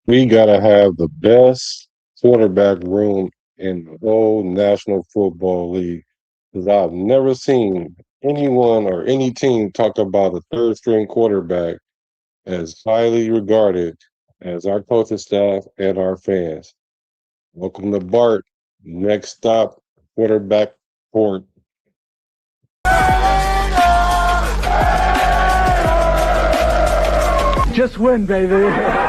We gotta have the best quarterback room in the whole National Football League because I've never seen anyone or any team talk about a third string quarterback as highly regarded as our coaching staff and our fans. Welcome to Bart. Next stop, quarterback court. Just win, baby.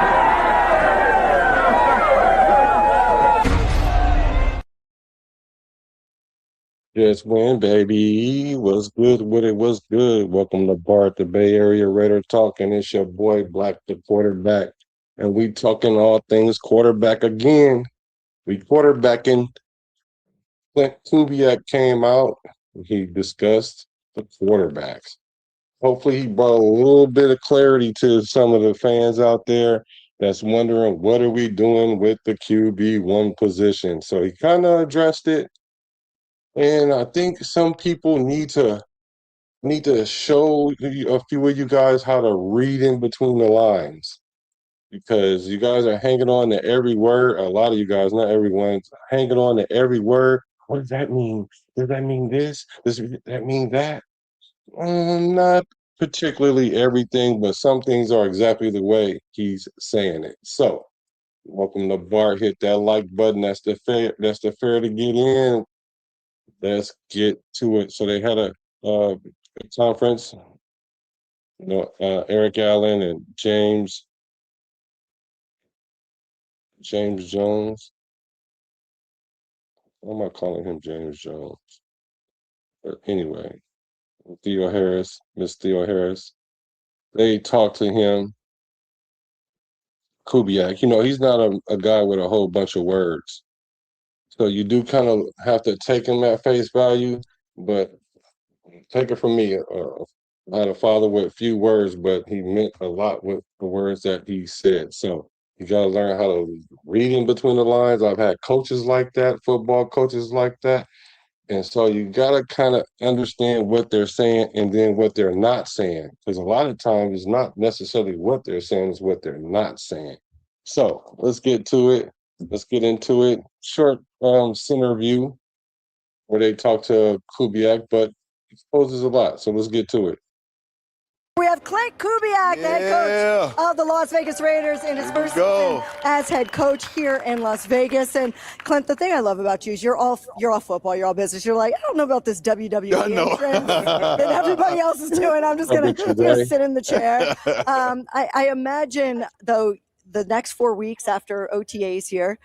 Just win, baby. What's good with it? What's good? Welcome to Bart, the Bay Area Raider Talking. It's your boy, Black the quarterback. And we talking all things quarterback again. We quarterbacking. Klint Kubiak came out. He discussed the quarterbacks. Hopefully, he brought a little bit of clarity to some of the fans out there that's wondering what are we doing with the QB1 position. So he kind of addressed it, and I think some people need to show a few of you guys how to read in between the lines because you guys are hanging on to every word. A lot of you guys, not everyone, hanging on to every word. What does that mean? Does that mean this? Does that mean that? Not particularly everything, but some things are exactly the way he's saying it. So, welcome to Bart. Hit that like button. That's the fair. That's the fair to get in. Let's get to it. So they had a conference. Eric Allen and James Jones. Why am I calling him James Jones? But anyway, Miss Theoharis. They talked to him. Kubiak. He's not a guy with a whole bunch of words. So you do kind of have to take him at face value, but take it from me. I had a father with few words, but he meant a lot with the words that he said. So you got to learn how to read in between the lines. I've had coaches like that, football coaches like that. And so you got to kind of understand what they're saying and then what they're not saying. Because a lot of times it's not necessarily what they're saying, it's what they're not saying. So let's get to it. Let's get into it. Short center view where they talk to Kubiak, but exposes a lot. So let's get to it. We have Klint Kubiak, the head coach of the Las Vegas Raiders, in his first season as head coach here in Las Vegas. And Klint, the thing I love about you is you're all football, you're all business. You're like, I don't know about this WWE entrance that everybody else is doing. I'm just gonna sit in the chair. I imagine though the next 4 weeks after OTAs here,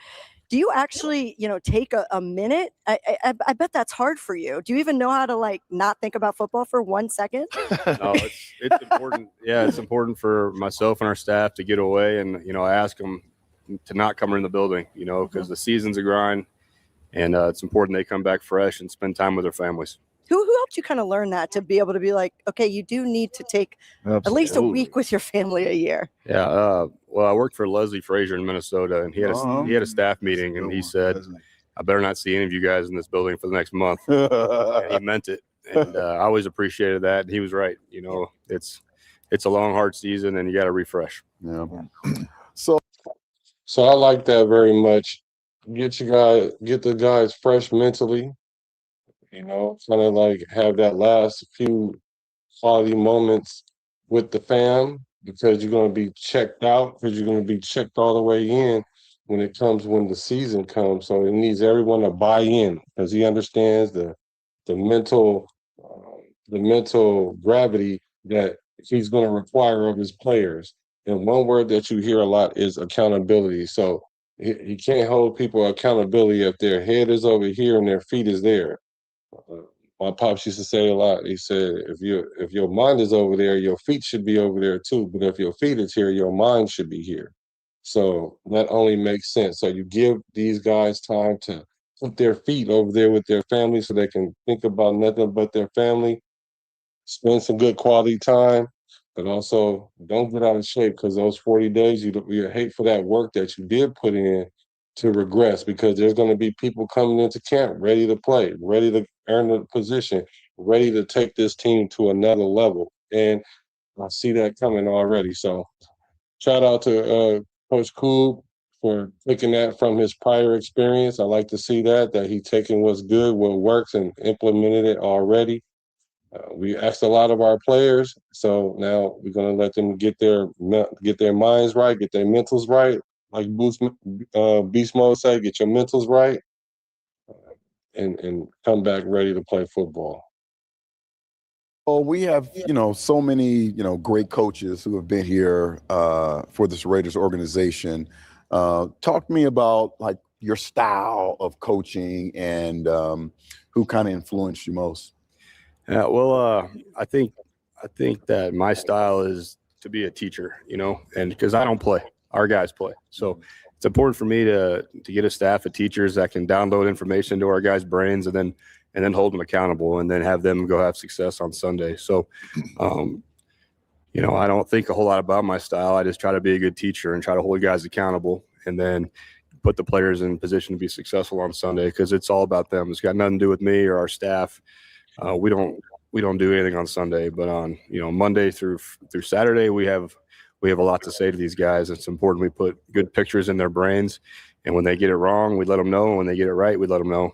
do you actually, take a minute? I bet that's hard for you. Do you even know how to not think about football for 1 second? No, it's important. Yeah, it's important for myself and our staff to get away, and I ask them to not come in the building, because the season's a grind, and it's important they come back fresh and spend time with their families. Who helped you kind of learn that to be able to be like, okay, you do need to take at least a week with your family a year? Yeah. Well, I worked for Leslie Frazier in Minnesota, and he had a staff meeting, and he said, I better not see any of you guys in this building for the next month. And he meant it. And I always appreciated that. And he was right. It's a long, hard season, and you got to refresh. Yeah. So I like that very much. Get the guys fresh mentally. Kind of like have that last few quality moments with the fam because you're going to be checked out because you're going to be checked all the way in when the season comes. So it needs everyone to buy in because he understands the mental gravity that he's going to require of his players. And one word that you hear a lot is accountability. So he can't hold people accountability if their head is over here and their feet is there. My pops used to say a lot. He said, if your mind is over there, your feet should be over there too. But if your feet is here, your mind should be here. So that only makes sense. So you give these guys time to put their feet over there with their family so they can think about nothing but their family, spend some good quality time, but also don't get out of shape because those 40 days, you hate for that work that you did put in to regress because there's going to be people coming into camp ready to play, ready to earn the position, ready to take this team to another level. And I see that coming already. So shout out to Coach Kub for taking that from his prior experience. I like to see that he taking what's good, what works, and implemented it already. We asked a lot of our players, so now we're going to let them get their minds right, get their mentals right. Like Beast Mode say, get your mentals right, and come back ready to play football. Oh, we have, so many, great coaches who have been here for this Raiders organization. Talk to me about like your style of coaching and who kind of influenced you most. Yeah, well, I think that my style is to be a teacher, and because I don't play, our guys play. So it's important for me to get a staff of teachers that can download information to our guys' brains and then hold them accountable and then have them go have success on Sunday. So, I don't think a whole lot about my style. I just try to be a good teacher and try to hold guys accountable and then put the players in position to be successful on Sunday because it's all about them. It's got nothing to do with me or our staff. We don't do anything on Sunday, but on Monday through Saturday we have a lot to say to these guys. It's important we put good pictures in their brains, and when they get it wrong, we let them know. And when they get it right, we let them know.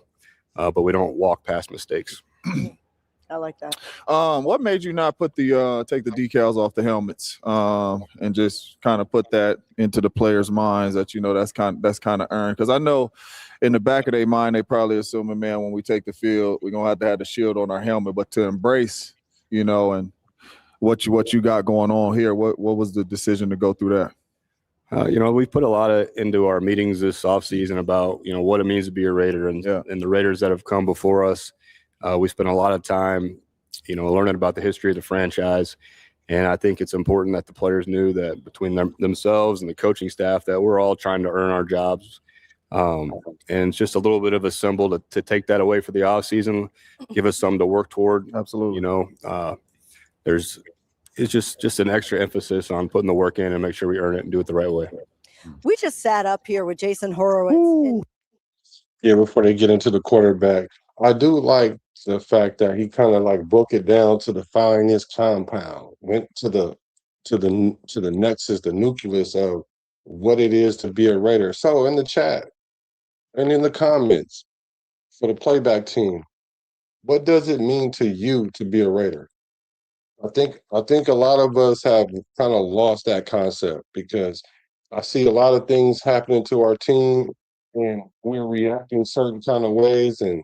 But we don't walk past mistakes. I like that. What made you not put take the decals off the helmets and just kind of put that into the players' minds that that's kind of earned? Because I know in the back of their mind they probably assuming, man, when we take the field, we're gonna have to have the shield on our helmet. But to embrace, and what you got going on here, what was the decision to go through that? We've put a lot into our meetings this offseason about, what it means to be a Raider and the Raiders that have come before us. We spent a lot of time, learning about the history of the franchise. And I think it's important that the players knew that between themselves and the coaching staff that we're all trying to earn our jobs. And it's just a little bit of a symbol to take that away for the offseason, give us something to work toward. Absolutely. It's just an extra emphasis on putting the work in and make sure we earn it and do it the right way. We just sat up here with Jason Horowitz. Yeah, before they get into the quarterback, I do like the fact that he kind of like broke it down to the finance compound, went to the nexus, the nucleus of what it is to be a Raider. So in the chat and in the comments for the playback team, what does it mean to you to be a Raider? I think a lot of us have kind of lost that concept because I see a lot of things happening to our team and we're reacting certain kind of ways and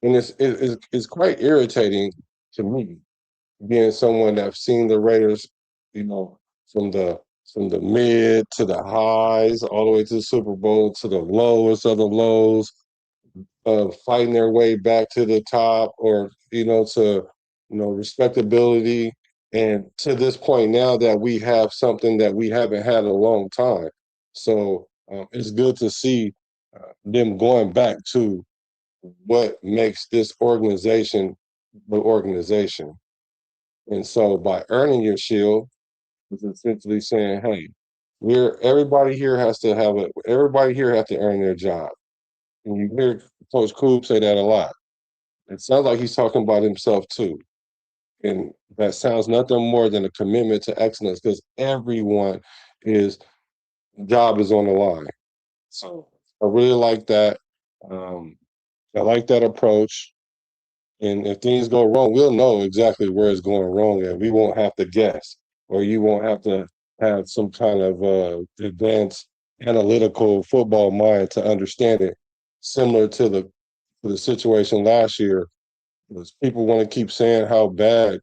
it's quite irritating to me being someone that's seen the Raiders, from the mid to the highs, all the way to the Super Bowl, to the lowest of the lows, fighting their way back to the top, or to respectability, and to this point now that we have something that we haven't had in a long time. So it's good to see them going back to what makes this organization the organization. And so by earning your shield, it's essentially saying, hey, everybody here has to earn their job. And you hear Coach Kub say that a lot. It sounds like he's talking about himself too. And that sounds nothing more than a commitment to excellence because everyone job is on the line. So I really like that. I like that approach. And if things go wrong, we'll know exactly where it's going wrong and we won't have to guess, or you won't have to have some kind of advanced analytical football mind to understand it. Similar to the situation last year, because people want to keep saying how bad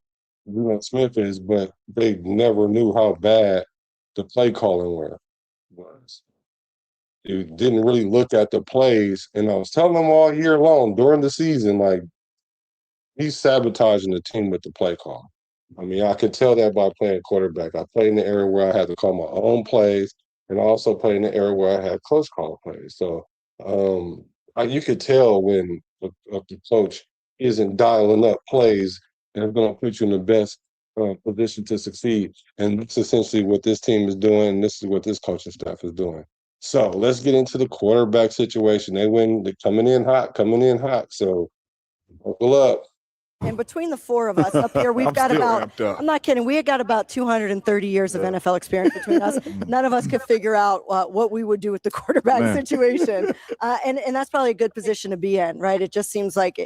Will Smith is, but they never knew how bad the play calling was. You didn't really look at the plays, and I was telling them all year long during the season, like, he's sabotaging the team with the play call. I mean, I could tell that by playing quarterback. I played in the area where I had to call my own plays, and I also played in the area where I had close call plays. So you could tell when the coach isn't dialing up plays and it's going to put you in the best position to succeed. And that's essentially what this team is doing. And this is what this coaching staff is doing. So let's get into the quarterback situation. They're coming in hot. So buckle up. And between the four of us up here, we've got about, I'm not kidding, we got about 230 years of NFL experience between us. None of us could figure out what we would do with the quarterback situation. And that's probably a good position to be in, right? It just seems like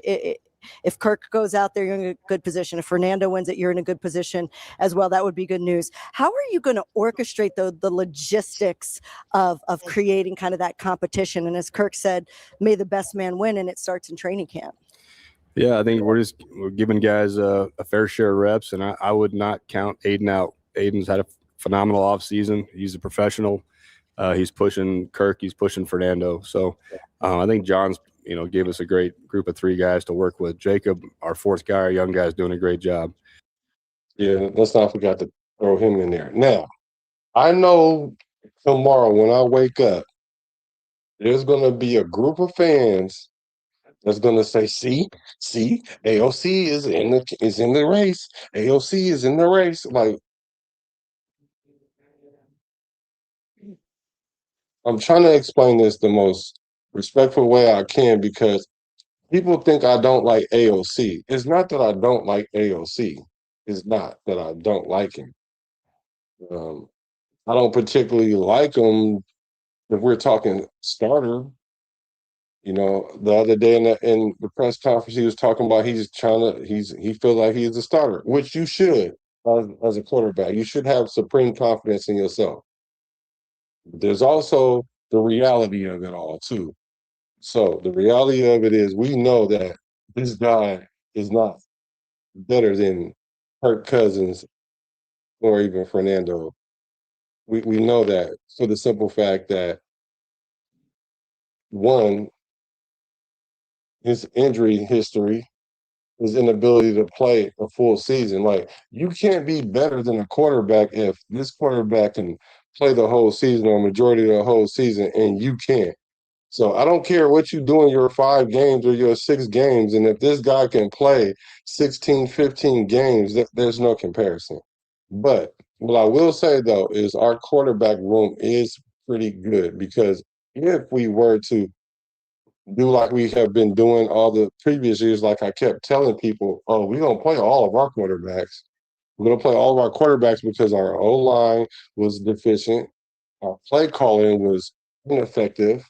if Kirk goes out there, you're in a good position. If Fernando wins it, you're in a good position as well. That would be good news. How are you going to orchestrate the logistics of creating kind of that competition? And as Kirk said, may the best man win, and it starts in training camp. Yeah, I think we're giving guys a fair share of reps, and I would not count Aidan out. Aidan's had a phenomenal offseason. He's a professional. He's pushing Kirk. He's pushing Fernando. So I think John's, gave us a great group of three guys to work with. Jacob, our fourth guy, our young guy, is doing a great job. Yeah, let's not forget to throw him in there. Now, I know tomorrow when I wake up, there's going to be a group of fans that's going to say, see, AOC is in the race. AOC is in the race. Like, I'm trying to explain this the most respectful way I can, because people think I don't like AOC. It's not that I don't like AOC. It's not that I don't like him. I don't particularly like him if we're talking starter. The other day in the press conference, he was talking about he feels like he's a starter, which you should as a quarterback. You should have supreme confidence in yourself. There's also the reality of it all too. So the reality of it is, we know that this guy is not better than Kirk Cousins or even Fernando. We know that for the simple fact that, one, his injury history, his inability to play a full season. Like, you can't be better than a quarterback if this quarterback can play the whole season or majority of the whole season and you can't. So I don't care what you do in your 5 games or your 6 games. And if this guy can play 16, 15 games, there's no comparison. But what I will say, though, is our quarterback room is pretty good, because if we were to do like we have been doing all the previous years, like I kept telling people, oh, we're going to play all of our quarterbacks. We're going to play all of our quarterbacks because our O-line was deficient. Our play calling was ineffective.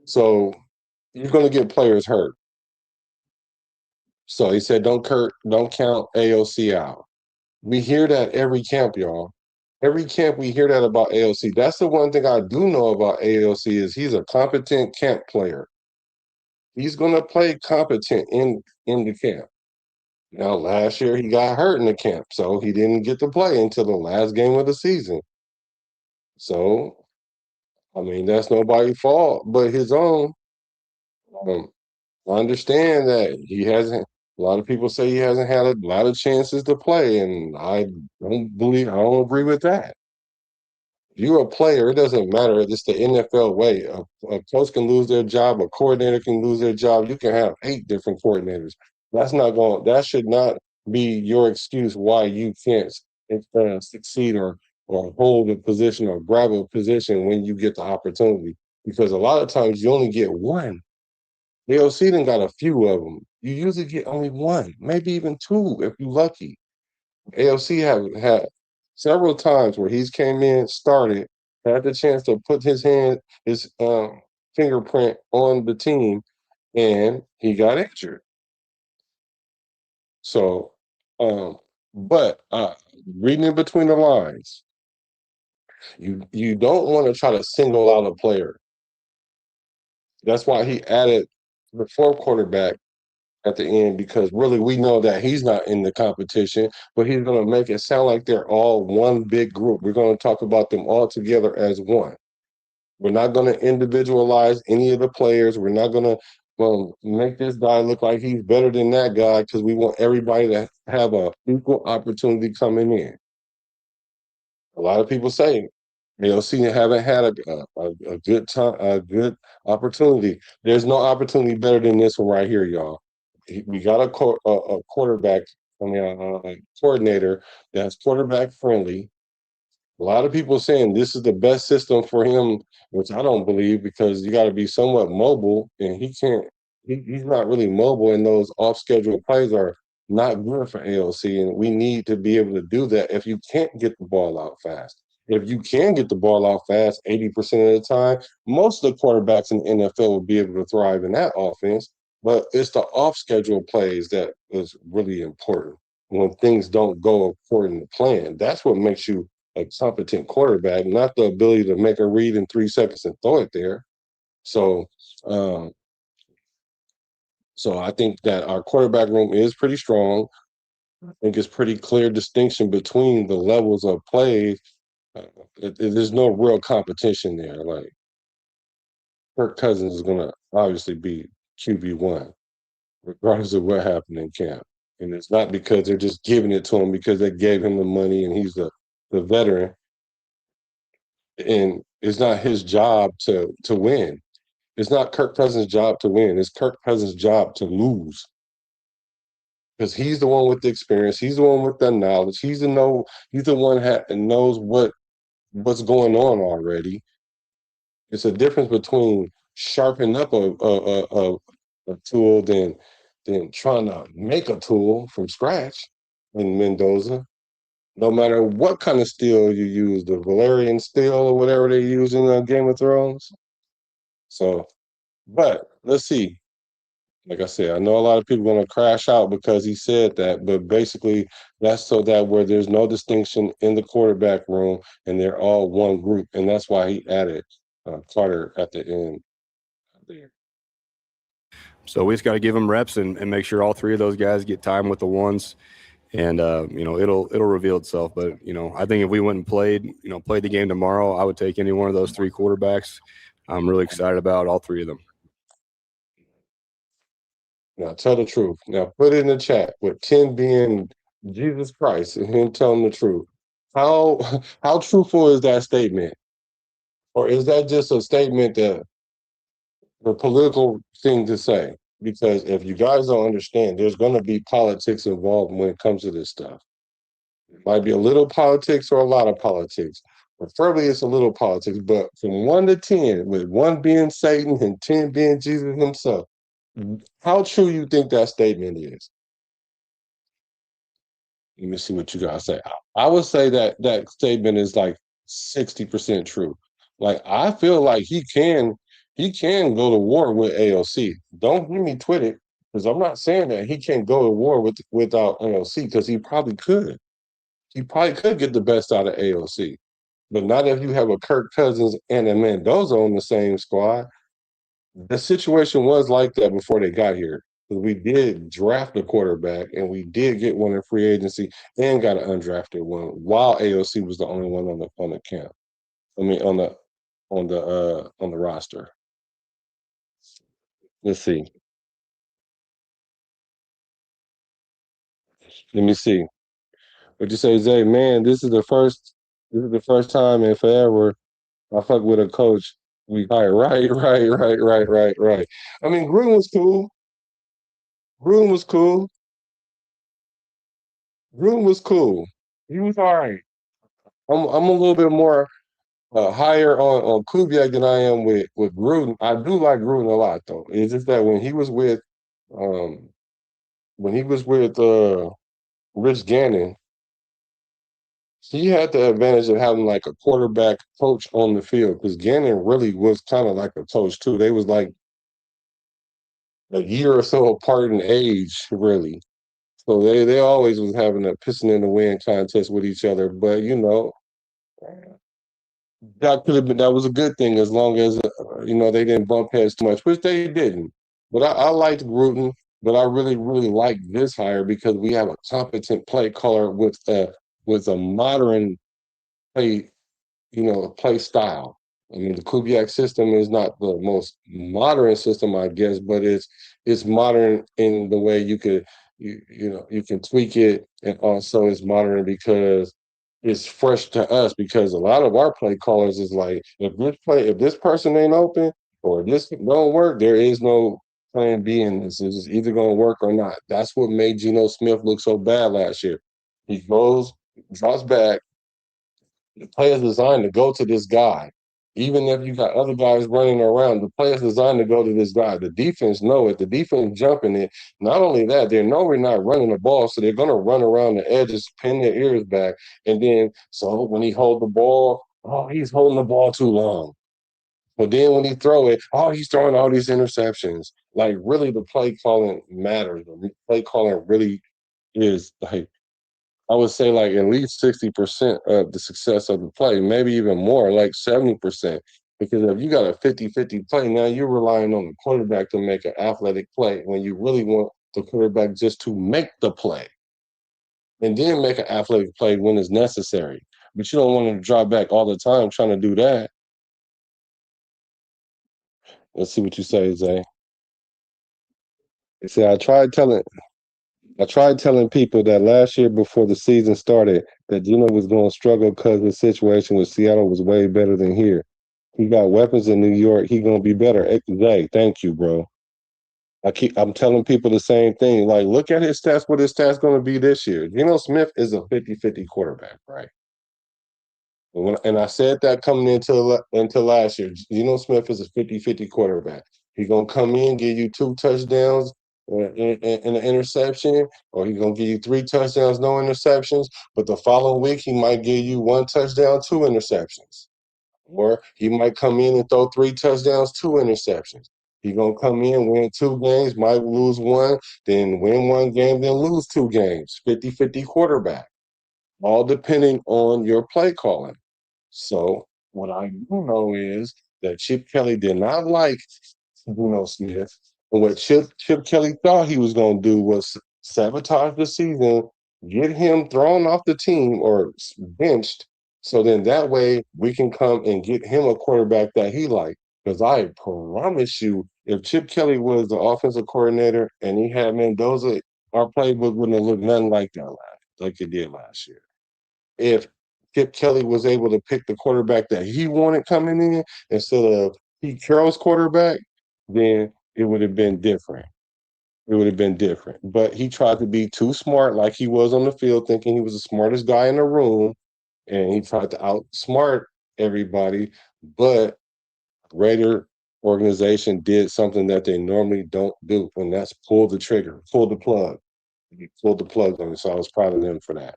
So you're going to get players hurt. So he said, don't count AOC out. We hear that every camp, y'all. Every camp we hear that about AOC. That's the one thing I do know about AOC, is he's a competent camp player. He's going to play competent in the camp. Now, last year he got hurt in the camp, so he didn't get to play until the last game of the season. So, I mean, that's nobody's fault but his own. I understand that he hasn't. A lot of people say he hasn't had a lot of chances to play, and I don't agree with that. If you're a player, it doesn't matter. It's the NFL way. A coach can lose their job. A coordinator can lose their job. You can have 8 different coordinators. That should not be your excuse why you can't succeed or hold a position or grab a position when you get the opportunity. Because a lot of times you only get one. AOC done got a few of them. You usually get only one, maybe even 2 if you're lucky. AOC have had several times where he's came in, started, had the chance to put his fingerprint on the team, and he got injured. So, but reading in between the lines, you don't want to try to single out a player. That's why he added the 4th quarterback at the end, because really we know that he's not in the competition, but he's going to make it sound like they're all one big group. We're going to talk about them all together as one. We're not going to individualize any of the players. We're not going to make this guy look like he's better than that guy, because we want everybody to have an equal opportunity coming in. A lot of people say AOC haven't had a good time, a good opportunity. There's no opportunity better than this one right here, y'all. We got a quarterback, a coordinator that's quarterback friendly. A lot of people saying this is the best system for him, which I don't believe, because you got to be somewhat mobile, and he can't he's not really mobile, and those off-schedule plays are not good for AOC, and we need to be able to do that if you can't get the ball out fast. If you can get the ball out fast 80% of the time, most of the quarterbacks in the NFL will be able to thrive in that offense. But it's the off-schedule plays that is really important when things don't go according to plan. That's what makes you a competent quarterback, not the ability to make a read in 3 seconds and throw it there. So, um, so I think that our quarterback room is pretty strong. I think it's pretty clear distinction between the levels of play. There's no real competition there. Like Kirk Cousins is going to obviously be QB1, regardless of what happened in camp. And it's not because they're just giving it to him because they gave him the money and he's the veteran. And it's not his job to win. It's not Kirk Cousins' job to win. It's Kirk Cousins' job to lose. Because he's the one with the experience. He's the one with the knowledge. He's the one that knows what's going on already. It's a difference between sharpening up a tool than trying to make a tool from scratch in Mendoza. No matter what kind of steel you use, the Valerian steel or whatever they use in Game of Thrones. So, but let's see. Like I said, I know a lot of people are going to crash out because he said that, but basically that's so that where there's no distinction in the quarterback room and they're all one group. And that's why he added Carter at the end there. So we just got to give them reps and make sure all three of those guys get time with the ones. And, it'll reveal itself. But, I think if we went and played the game tomorrow, I would take any one of those three quarterbacks. I'm really excited about all three of them. Now tell the truth. Now put it in the chat with 10 being Jesus Christ and him telling the truth. How truthful is that statement? Or is that just a statement that the political thing to say? Because if you guys don't understand, there's going to be politics involved when it comes to this stuff. It might be a little politics or a lot of politics. Preferably it's a little politics, but from 1 to 10, with 1 being Satan and 10 being Jesus himself, how true you think that statement is? Let me see what you guys say. I would say that statement is like 60% true. Like I feel like he can go to war with AOC. Don't hear me twit it, because I'm not saying that he can't go to war without AOC, because he probably could. He probably could get the best out of AOC. But not if you have a Kirk Cousins and a Mendoza on the same squad. The situation was like that before they got here. We did draft a quarterback and we did get one in free agency and got an undrafted one while AOC was the only one on the camp. I mean on the roster. Let's see. Let me see. What'd you say, Zay? Man, this is the first time in forever I fuck with a coach we hired. Right. I mean, Gruden was cool. Gruden was cool. Gruden was cool. He was all right. I'm a little bit more higher on Kubiak than I am with Gruden. I do like Gruden a lot, though. It's just that um, when he was with Rich Gannon, he had the advantage of having like a quarterback coach on the field, because Gannon really was kind of like a coach too. They was like a year or so apart in age, really. So they always was having a pissing in the wind contest with each other. But that was a good thing, as long as they didn't bump heads too much, which they didn't. But I liked Gruden, but I really like this hire because we have a competent play caller with a modern play play style. I mean, the Kubiak system is not the most modern system, I guess, but it's modern in the way you can tweak it, and also it's modern because it's fresh to us, because a lot of our play callers is like, if this person ain't open or this don't work, there is no plan B in this. It's either gonna work or not. That's what made Geno Smith look so bad last year. He drops back, the play is designed to go to this guy. Even if you got other guys running around, the play is designed to go to this guy. The defense know it. The defense jumping it. Not only that, they know we're not running the ball, so they're going to run around the edges, pin their ears back. And then, so when he hold the ball, oh, he's holding the ball too long. But then when he throw it, oh, he's throwing all these interceptions. Like, really, the play calling matters. The play calling really is, like, I would say, like, at least 60% of the success of the play, maybe even more, like 70%. Because if you got a 50-50 play, now you're relying on the quarterback to make an athletic play when you really want the quarterback just to make the play and then make an athletic play when it's necessary. But you don't want him to drop back all the time trying to do that. Let's see what you say, Zay. He said, I tried telling people that last year before the season started that Geno was going to struggle because the situation with Seattle was way better than here. He got weapons in New York. He going to be better. Zay, thank you, bro. I'm telling people the same thing. Like, look at his stats, what his stats going to be this year. Geno Smith is a 50-50 quarterback, right? And I said that coming into last year. Geno Smith is a 50-50 quarterback. He's going to come in, give you 2 touchdowns and an interception, or he's going to give you 3 touchdowns, no interceptions. But the following week, he might give you 1 touchdown, 2 interceptions. Or he might come in and throw 3 touchdowns, 2 interceptions. He's going to come in, win 2 games, might lose 1, then win 1 game, then lose 2 games. 50-50 quarterback. All depending on your play calling. So what I do know is that Chip Kelly did not like Geno Smith. And what Chip Kelly thought he was going to do was sabotage the season, get him thrown off the team or benched. So then that way we can come and get him a quarterback that he liked. Because I promise you, if Chip Kelly was the offensive coordinator and he had Mendoza, our playbook wouldn't have looked nothing like that like it did last year. If Chip Kelly was able to pick the quarterback that he wanted coming in instead of Pete Carroll's quarterback, then it would have been different. It would have been different. But he tried to be too smart, like he was on the field, thinking he was the smartest guy in the room, and he tried to outsmart everybody. But Raider organization did something that they normally don't do, and that's pull the trigger, pull the plug. He pulled the plug on it, so I was proud of them for that.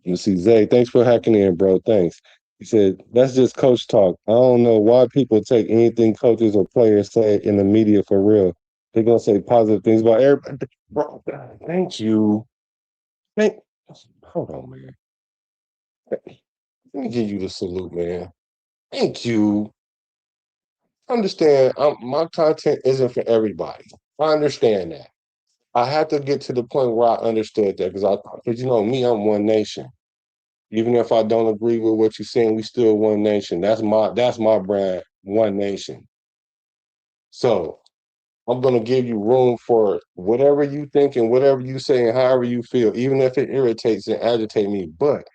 You see, Zay, thanks for hacking in, bro. Thanks. He said, that's just coach talk. I don't know why people take anything coaches or players say in the media for real. They're going to say positive things about everybody. Bro, thank you. Hold on, man. Let me give you the salute, man. Thank you. Understand, my content isn't for everybody. I understand that. I had to get to the point where I understood that because you know me, I'm one nation. Even if I don't agree with what you're saying, we still one nation. That's my brand, one nation. So I'm gonna give you room for whatever you think and whatever you say and however you feel, even if it irritates and agitates me. But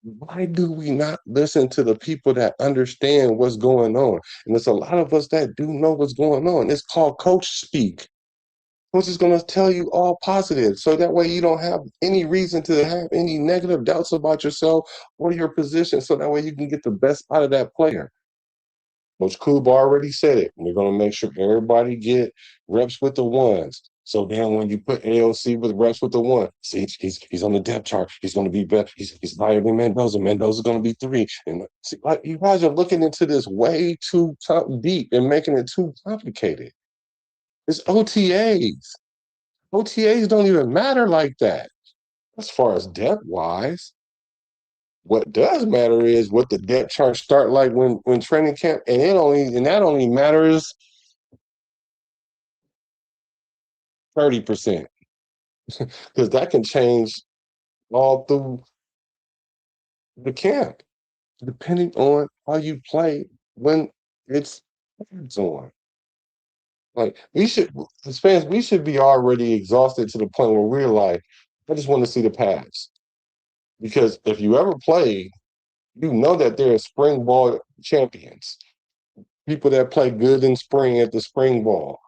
why do we not listen to the people that understand what's going on? And there's a lot of us that do know what's going on. It's called coach speak. Coach is going to tell you all positive. So that way you don't have any reason to have any negative doubts about yourself or your position. So that way you can get the best out of that player. Coach Kub already said it. We're going to make sure everybody get reps with the ones. So then when you put AOC with reps with the one, see, he's on the depth chart. He's going to be better. He's higher than Mendoza. Mendoza's going to be 3. And see, like, you guys are looking into this way too deep and making it too complicated. It's OTAs. OTAs don't even matter like that as far as depth-wise. What does matter is what the depth chart start like when training camp, and that only matters 30%. Because that can change all through the camp, depending on how you play when it's on. Like, as fans, we should be already exhausted to the point where we're like, I just want to see the pass. Because if you ever played, you know that there are spring ball champions, people that play good in spring at the spring ball.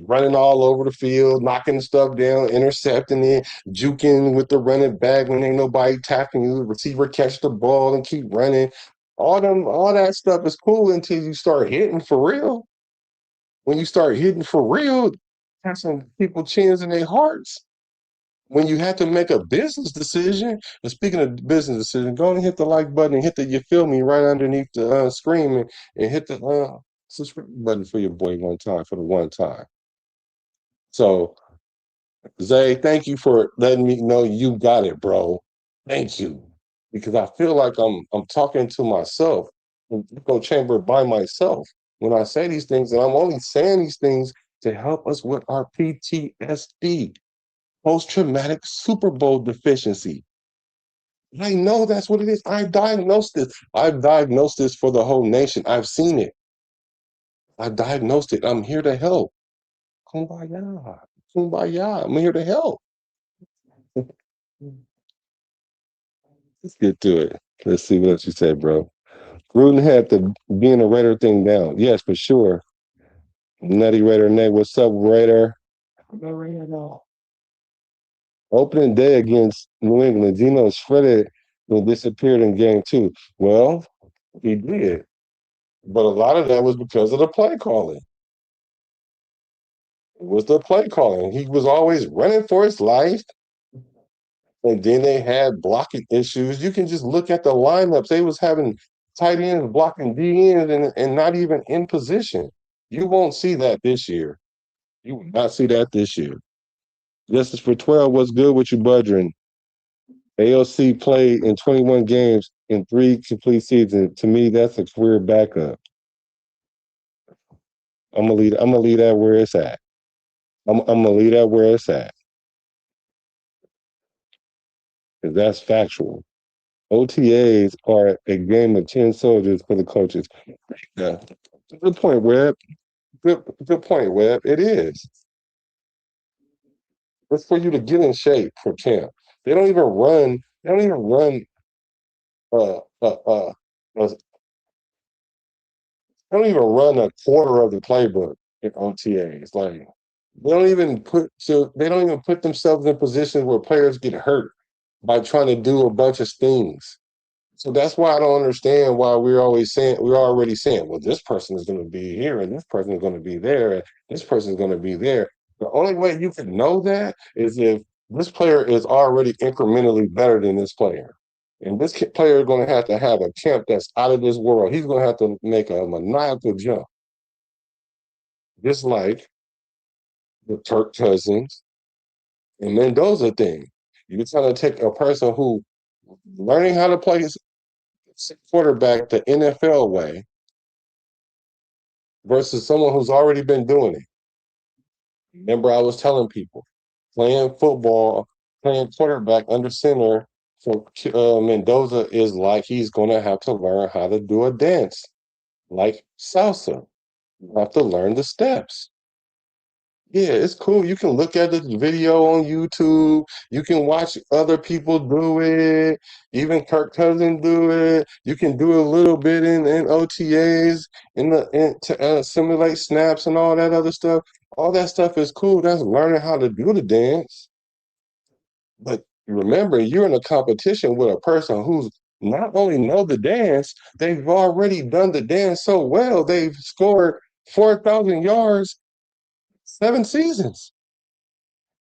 running all over the field, knocking stuff down, intercepting it, juking with the running back when ain't nobody tackling you. The receiver catch the ball and keep running. All that stuff is cool until you start hitting for real. When you start hitting for real, that's some people chins in their hearts. When you have to make a business decision, and speaking of business decision, go and hit the like button and hit the you feel me right underneath the screen and hit the subscribe button for your boy one time for the one time. So Zay, thank you for letting me know you got it, bro. Thank you. Because I feel like I'm talking to myself, in echo chamber by myself when I say these things, and I'm only saying these things to help us with our PTSD, post-traumatic Super Bowl deficiency. I know that's what it is. I've diagnosed this. I've diagnosed this for the whole nation. I've seen it. I've diagnosed it. I'm here to help. Kumbaya. Kumbaya. I'm here to help. Let's get to it. Let's see what you said, bro. Gruden had the being a Raider thing down. Yes, for sure. Nutty Raider Nate, what's up, Raider? Opening day against New England, Geno shredded and disappeared in game 2. Well, he did. But a lot of that was because of the play calling. It was the play calling. He was always running for his life. And then they had blocking issues. You can just look at the lineups. They was having tight ends blocking D ends and not even in position. You won't see that this year. You will not see that this year. Justice for 12, what's good with you, Budrin? AOC played in 21 games in 3 complete seasons. To me, that's a career backup. I'm gonna leave that where it's at. I'm gonna leave that where it's at. Because that's factual. OTAs are a game of 10 soldiers for the coaches. Yeah. Good point, Webb. Good point, Webb. It is. It's for you to get in shape for camp. They don't even run. They don't even run. Uh, uh, uh, uh, they don't even run a quarter of the playbook in OTAs. Like they don't even put. So they don't even put themselves in positions where players get hurt by trying to do a bunch of things. So that's why I don't understand why we're already saying, well, this person is going to be here and this person is going to be there and this person is going to be there. The only way you can know that is if this player is already incrementally better than this player. And this player is going to have a camp that's out of this world. He's going to have to make a maniacal jump. Just like the Kirk Cousins and Mendoza thing. You're trying to take a person who learning how to play quarterback the NFL way versus someone who's already been doing it. Remember, I was telling people playing football, playing quarterback under center for Mendoza is like he's going to have to learn how to do a dance like salsa. You have to learn the steps. Yeah, it's cool. You can look at the video on YouTube. You can watch other people do it. Even Kirk Cousins do it. You can do a little bit in OTAs to simulate snaps and all that other stuff. All that stuff is cool. That's learning how to do the dance. But remember, you're in a competition with a person who's not only know the dance, they've already done the dance so well. They've scored 4,000 yards 7 seasons.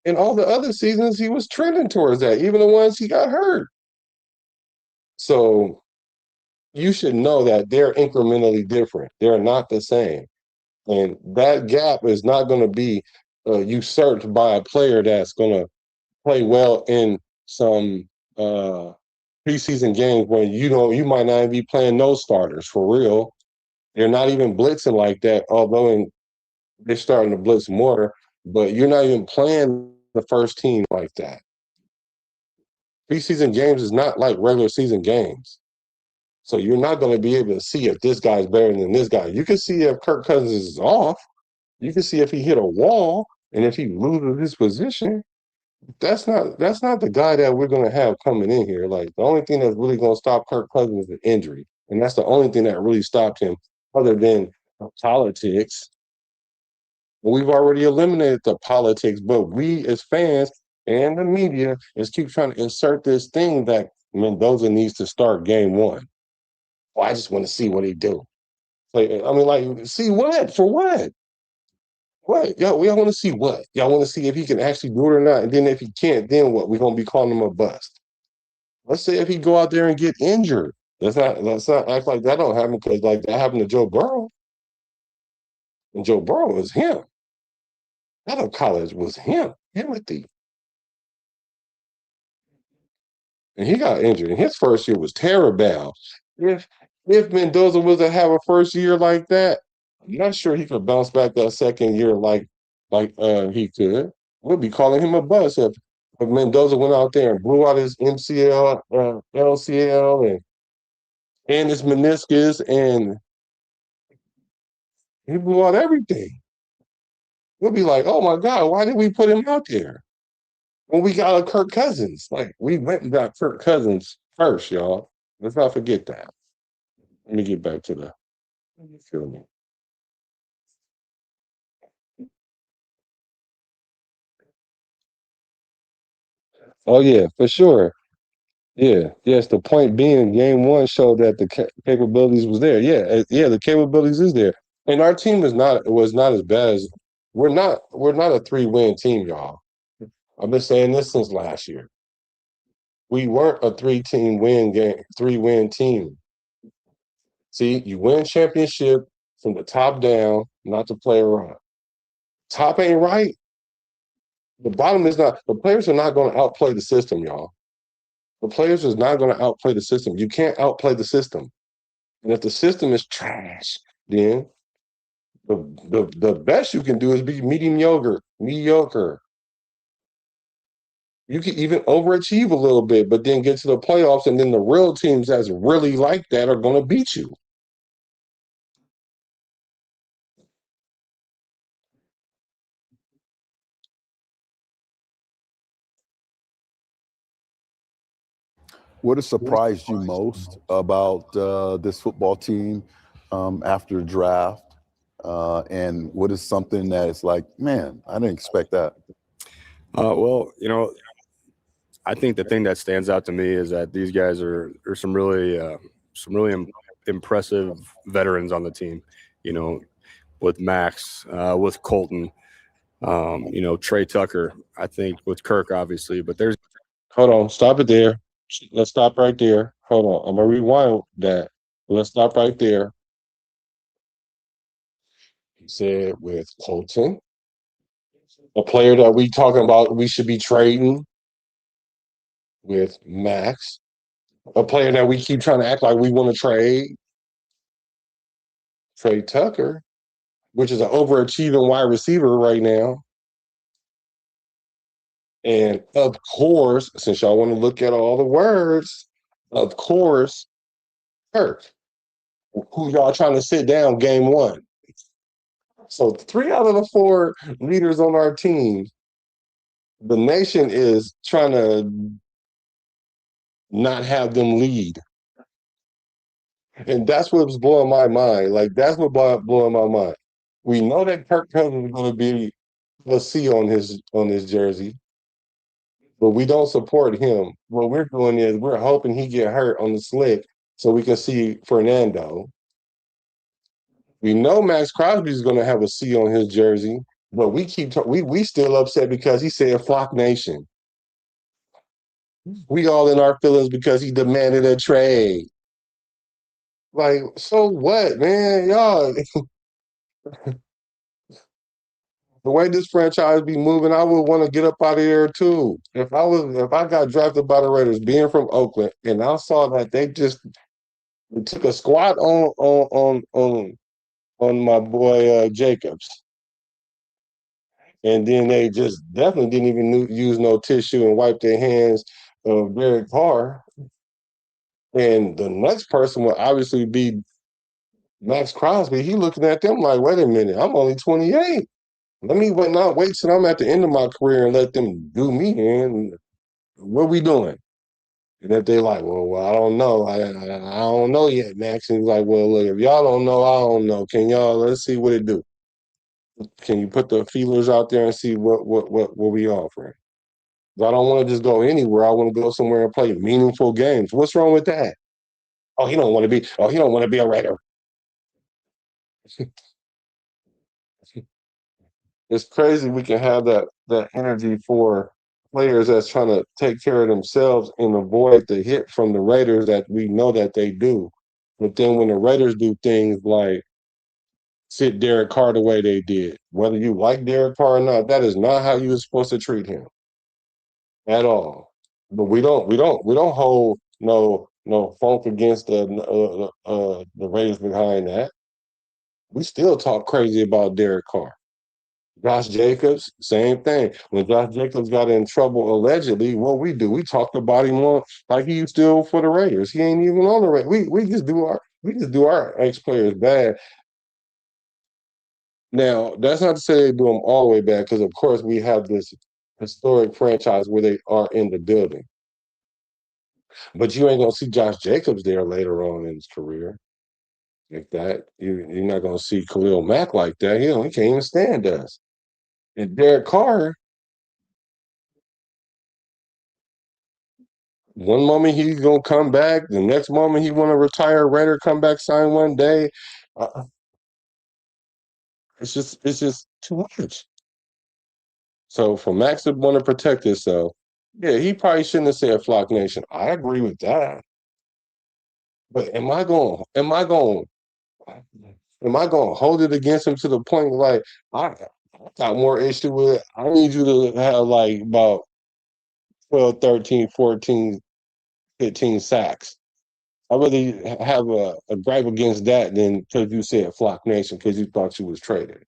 And all the other seasons, he was trending towards that, even the ones he got hurt. So you should know that they're incrementally different. They're not the same. And that gap is not going to be usurped by a player that's going to play well in some preseason games where you might not even be playing no starters for real. They're not even blitzing like that, although they're starting to blitz more, but you're not even playing the first team like that. Preseason games is not like regular season games. So you're not going to be able to see if this guy's better than this guy. You can see if Kirk Cousins is off. You can see if he hit a wall and if he loses his position. That's not the guy that we're going to have coming in here. Like the only thing that's really going to stop Kirk Cousins is an injury. And that's the only thing that really stopped him other than politics. We've already eliminated the politics, but we as fans and the media is keep trying to insert this thing that Mendoza needs to start game one. Well, I just want to see what he do. Like, I mean, like, see what? For what? What? Y'all want to see what? Y'all want to see if he can actually do it or not. And then if he can't, then what? We're gonna be calling him a bust. Let's say if he go out there and get injured. Let's not act like that don't happen, because like that happened to Joe Burrow. And Joe Burrow was him. Out of college was him. Timothy. And he got injured. And his first year was terrible. If if Mendoza was to have a first year like that, I'm not sure he could bounce back that second year like he could. We'll be calling him a bust if Mendoza went out there and blew out his MCL, LCL, and his meniscus, and he blew out everything. We'll be like, oh my God, why did we put him out there? When we got a Kirk Cousins. Like, we went and got Kirk Cousins first, y'all. Let's not forget that. Let me get back to the feel me. Oh yeah, for sure. Yeah, yes. The point being, game one showed that the capabilities was there. Yeah, yeah, the capabilities is there, and our team was not as bad as we're not a 3-win team, y'all. I've been saying this since last year. We weren't a 3-win team. See, you win championship from the top down, not the player up. Top ain't right. The bottom is not. The players are not going to outplay the system, y'all. The players is not going to outplay the system. You can't outplay the system. And if the system is trash, then the best you can do is be mediocre. Mediocre. You can even overachieve a little bit, but then get to the playoffs, and then the real teams that's really like that are going to beat you. What has surprised you most about this football team after the draft? And what is something that is like, man, I didn't expect that? Well, I think the thing that stands out to me is that these guys are some really impressive veterans on the team. With Max, with Colton, Trey Tucker. I think with Kirk, obviously, but there's. Hold on, stop it there. Let's stop right there. Hold on, I'm gonna rewind that. Let's stop right there. He said with Colton, a player that we talking about we should be trading with Max, a player that we keep trying to act like we want to trade, Trey Tucker, which is an overachieving wide receiver right now. And of course, since y'all want to look at all the words, of course, Kirk, who y'all trying to sit down game one. So 3 out of the 4 leaders on our team, the nation is trying to not have them lead. And that's what's blowing my mind. Like, that's what blowing my mind. We know that Kirk Cousins is going to be a C on his jersey, but we don't support him. What we're doing is we're hoping he get hurt on the slick so we can see Fernando. We know Max Crosby is going to have a C on his jersey, but we still upset because he said "Flock Nation." We all in our feelings because he demanded a trade. Like, so what, man? Y'all, the way this franchise be moving, I would want to get up out of here too. If I got drafted by the Raiders, being from Oakland, and I saw that they just took a squat on my boy Jacobs, and then they just definitely didn't even use no tissue and wipe their hands of Derek Carr. And the next person will obviously be Max Crosby. He looking at them like, wait a minute, I'm only 28. Let me not wait till I'm at the end of my career and let them do me. And what we doing? And if they like, well, I don't know. I don't know yet, Max. And he's like, well, look, if y'all don't know, I don't know. Let's see what it do. Can you put the feelers out there and see what we offering? I don't want to just go anywhere. I want to go somewhere and play meaningful games. What's wrong with that? Oh, he don't want to be. Oh, he don't want to be a Raider. It's crazy we can have that energy for players that's trying to take care of themselves and avoid the hit from the Raiders that we know that they do. But then when the Raiders do things like sit Derek Carr the way they did, whether you like Derek Carr or not, that is not how you were supposed to treat him at all. But we don't hold no funk against the Raiders behind that. We still talk crazy about Derek Carr. Josh Jacobs, same thing. When Josh Jacobs got in trouble allegedly, what we do, we talked about him on like he's still for the Raiders. He ain't even on the Raiders. We just do our ex players bad. Now, that's not to say they do them all the way bad, because of course we have this historic franchise where they are in the building. But you ain't gonna see Josh Jacobs there later on in his career. Like that. You're not gonna see Khalil Mack like that. He can't even stand us. And Derek Carr, one moment he's gonna come back, the next moment he want to retire, Raider, come back, sign one day. Uh, it's just too much. So for Max to want to protect himself, yeah, he probably shouldn't have said Flock Nation. I agree with that. But am I going to hold it against him to the point like I got more issue with it. I need you to have like about 12, 13, 14, 15 sacks. I'd rather have a gripe against that than because you said Flock Nation because you thought you was traded.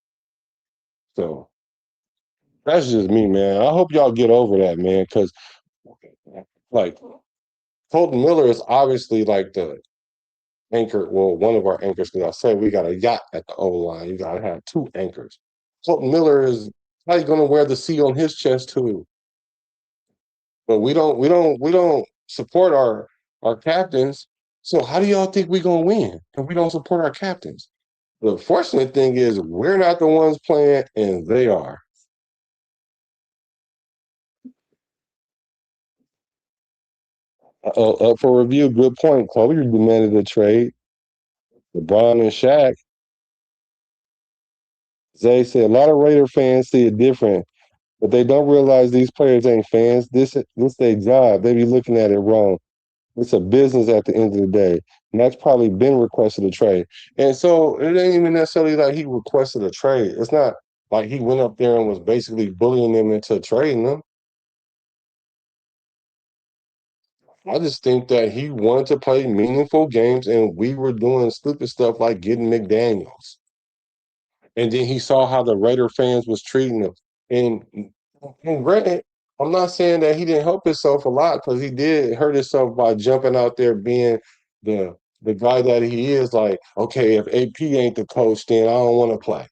So that's just me, man. I hope y'all get over that, man, because like Colton Miller is obviously like the anchor, well, one of our anchors, because I said we got a yacht at the O line. You got to have two anchors. Colton Miller is probably going to wear the C on his chest too. But we don't support our captains. So how do y'all think we're gonna win if we don't support our captains? The fortunate thing is we're not the ones playing, and they are. Up for review. Good point. Kobe demanded a trade. LeBron and Shaq. Zay said a lot of Raider fans see it different, but they don't realize these players ain't fans. This their job. They be looking at it wrong. It's a business at the end of the day. And that's probably been requested a trade. And so it ain't even necessarily like he requested a trade. It's not like he went up there and was basically bullying them into trading them. I just think that he wanted to play meaningful games, and we were doing stupid stuff like getting McDaniels. And then he saw how the Raider fans was treating him. And granted, I'm not saying that he didn't help himself a lot, because he did hurt himself by jumping out there being the guy that he is. Like, okay, if AP ain't the coach, then I don't want to play.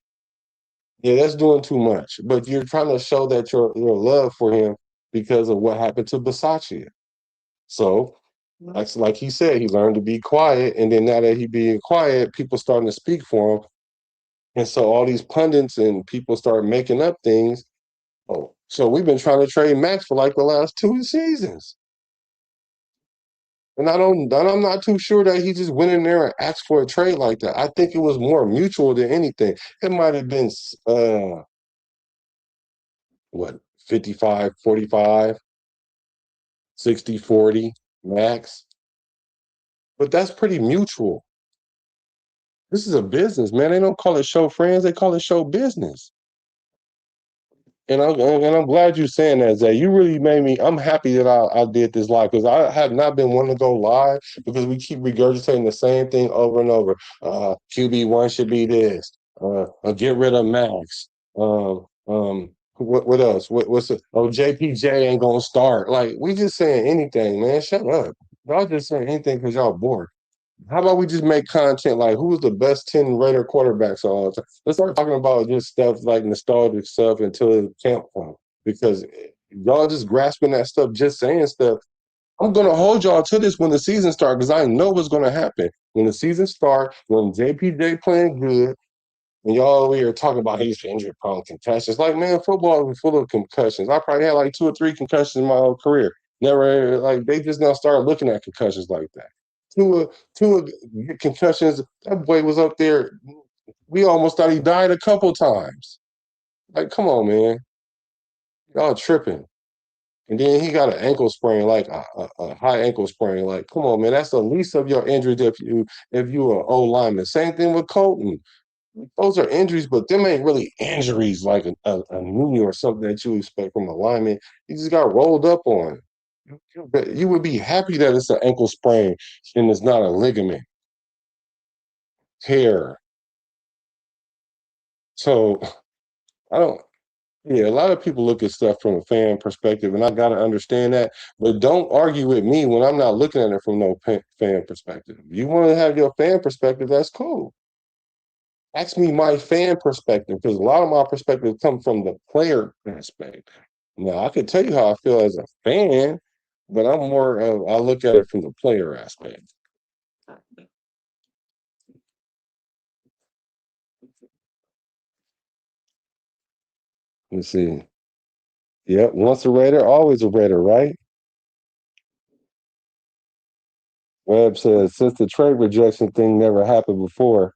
Yeah, that's doing too much. But you're trying to show that your love for him because of what happened to Bisaccia. So, like he said, he learned to be quiet, and then now that he being quiet, people starting to speak for him. And so all these pundits and people start making up things. Oh, so we've been trying to trade Max for like the last 2 seasons. And I'm not too sure that he just went in there and asked for a trade like that. I think it was more mutual than anything. It might have been what, 55-45, 60-40 Max. But that's pretty mutual. This is a business, man. They don't call it show friends, they call it show business. And I'm glad you're saying that, Zay. You really made me. I'm happy that I did this live, because I have not been wanting to go live because we keep regurgitating the same thing over and over. QB1 should be this. Get rid of Max. What else? What's it? Oh, JPJ ain't gonna start. Like, we just saying anything, man. Shut up. Y'all just saying anything because y'all bored. How about we just make content like who's the best 10 Raider quarterbacks of all time? Let's start talking about just stuff like nostalgic stuff until the camp point. Because y'all just grasping that stuff, just saying stuff. I'm gonna hold y'all to this when the season starts, because I know what's gonna happen. When the season starts, when JPJ playing good, And y'all over here talking about he's injury prone concussions. Like, man, football is full of concussions. I probably had like 2 or 3 concussions in my whole career. Never like they just now started looking at concussions like that. Two concussions. That boy was up there. We almost thought he died a couple times. Like, come on, man, y'all tripping. And then he got an ankle sprain, like a high ankle sprain. Like, come on, man, that's the least of your injuries if you are O lineman. Same thing with Colton. Those are injuries, but them ain't really injuries like a knee or something that you expect from a lineman. He just got rolled up on. You would be happy that it's an ankle sprain and it's not a ligament tear. So I don't. Yeah, a lot of people look at stuff from a fan perspective, and I got to understand that. But don't argue with me when I'm not looking at it from no fan perspective. You want to have your fan perspective, that's cool. Ask me my fan perspective, because a lot of my perspective comes from the player aspect. Now, I can tell you how I feel as a fan, but I'm more of, I look at it from the player aspect. Let's see. Yep, once a Raider, always a Raider, right? Webb says, since the trade rejection thing never happened before,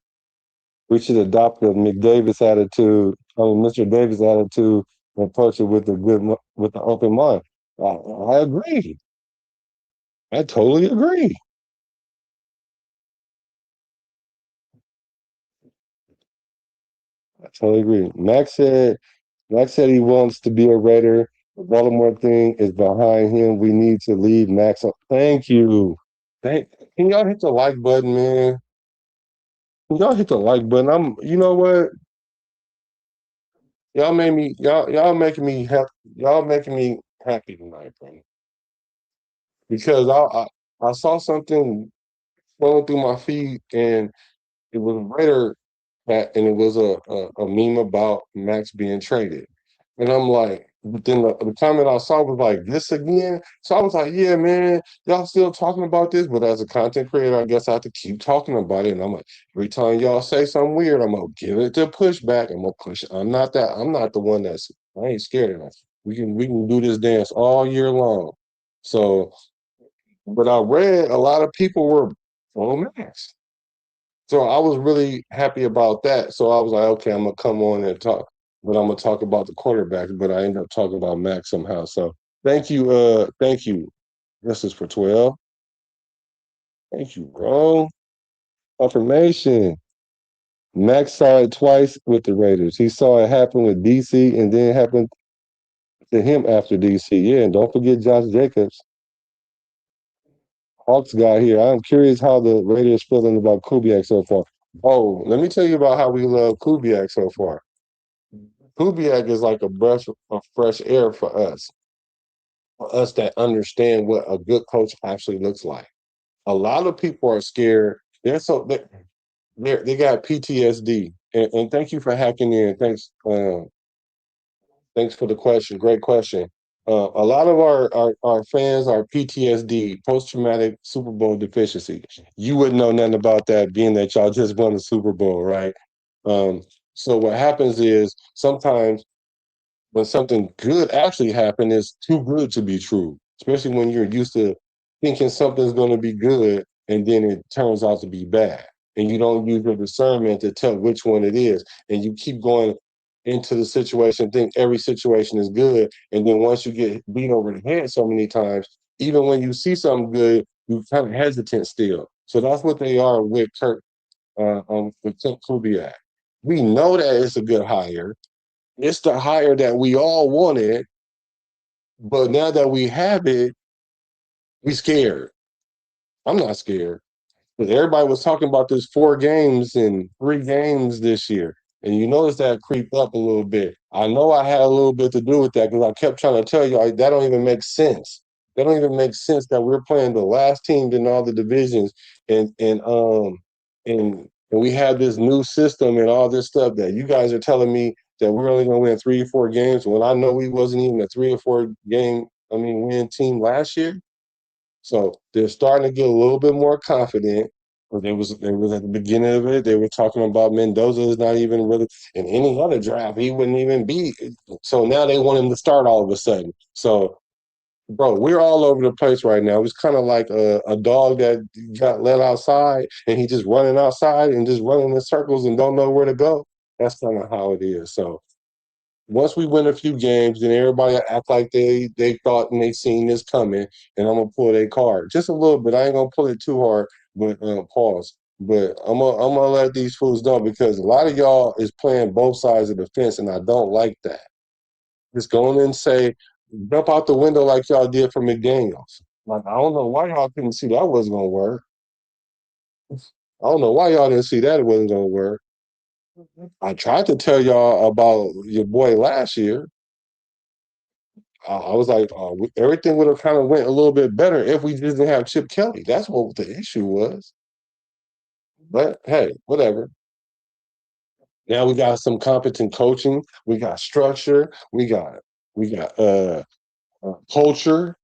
we should adopt the McDavis attitude, Mr. Davis attitude, and approach it with with an open mind. I agree. I totally agree. I totally agree. Max said he wants to be a Raider. The Baltimore thing is behind him. We need to leave Max up. Thank you. Can y'all hit the like button, man? Can y'all hit the like button? You know what? Y'all making me happy. Y'all making me happy tonight, bro. Because I saw something flowing through my feed, and it was a Raider and it was a meme about Max being traded. And I'm like, but then the comment I saw was like, this again? So I was like, yeah, man, y'all still talking about this? But as a content creator, I guess I have to keep talking about it. And I'm like, every time y'all say something weird, I'm gonna give it the pushback. I'm gonna push. I'm not the one I ain't scared of that. We can do this dance all year long. So, but I read a lot of people were on Max. So I was really happy about that. So I was like, okay, I'm gonna come on and talk, but I'm gonna talk about the quarterback. But I ended up talking about Max somehow. So thank you. This is for 12. Thank you, bro. Confirmation. Max saw it twice with the Raiders. He saw it happen with DC, and then it happened to him after DC. Yeah, and don't forget Josh Jacobs. Hawks got here. I'm curious how the Raiders feeling about Kubiak so far. Oh, let me tell you about how we love Kubiak so far. Kubiak is like a breath of fresh air for us that understand what a good coach actually looks like. A lot of people are scared. They got PTSD. And thank you for hacking in. Thanks for the question. Great question. A lot of our fans are PTSD, post traumatic Super Bowl deficiency. You wouldn't know nothing about that, being that y'all just won the Super Bowl, right? Um, so what happens is sometimes when something good actually happened, it's too good to be true, especially when you're used to thinking something's going to be good and then it turns out to be bad. And you don't use your discernment to tell which one it is. And you keep going into the situation, think every situation is good. And then once you get beat over the head so many times, even when you see something good, you kind of hesitant still. So that's what they are with with Klint Kubiak. We know that it's a good hire. It's the hire that we all wanted, but now that we have it, we scared. I'm not scared. Because everybody was talking about this 4 games and 3 games this year. And you notice that creep up a little bit. I know I had a little bit to do with that because I kept trying to tell you that don't even make sense. That don't even make sense that we're playing the last team in all the divisions and we have this new system and all this stuff that you guys are telling me that we're only gonna win 3 or 4 games when I know we wasn't even a 3 or 4 game, win team last year. So they're starting to get a little bit more confident. They was at the beginning of it. They were talking about Mendoza is not even really in any other draft. He wouldn't even be. So now they want him to start all of a sudden. So, bro, we're all over the place right now. It's kind of like a dog that got let outside and he just running outside and just running in circles and don't know where to go. That's kind of how it is. So once we win a few games, then everybody act like they thought and they seen this coming, and I'm gonna pull their card just a little bit. I ain't gonna pull it too hard, but pause. But I'm gonna let these fools know because a lot of y'all is playing both sides of the fence, and I don't like that. Just go in and say, jump out the window like y'all did for McDaniels. Like I don't know why y'all couldn't see that wasn't gonna work. I don't know why y'all didn't see that it wasn't gonna work. I tried to tell y'all about your boy last year. I was like, everything would have kind of went a little bit better if we didn't have Chip Kelly. That's what the issue was. But hey, whatever. Now we got some competent coaching. We got structure. We got culture.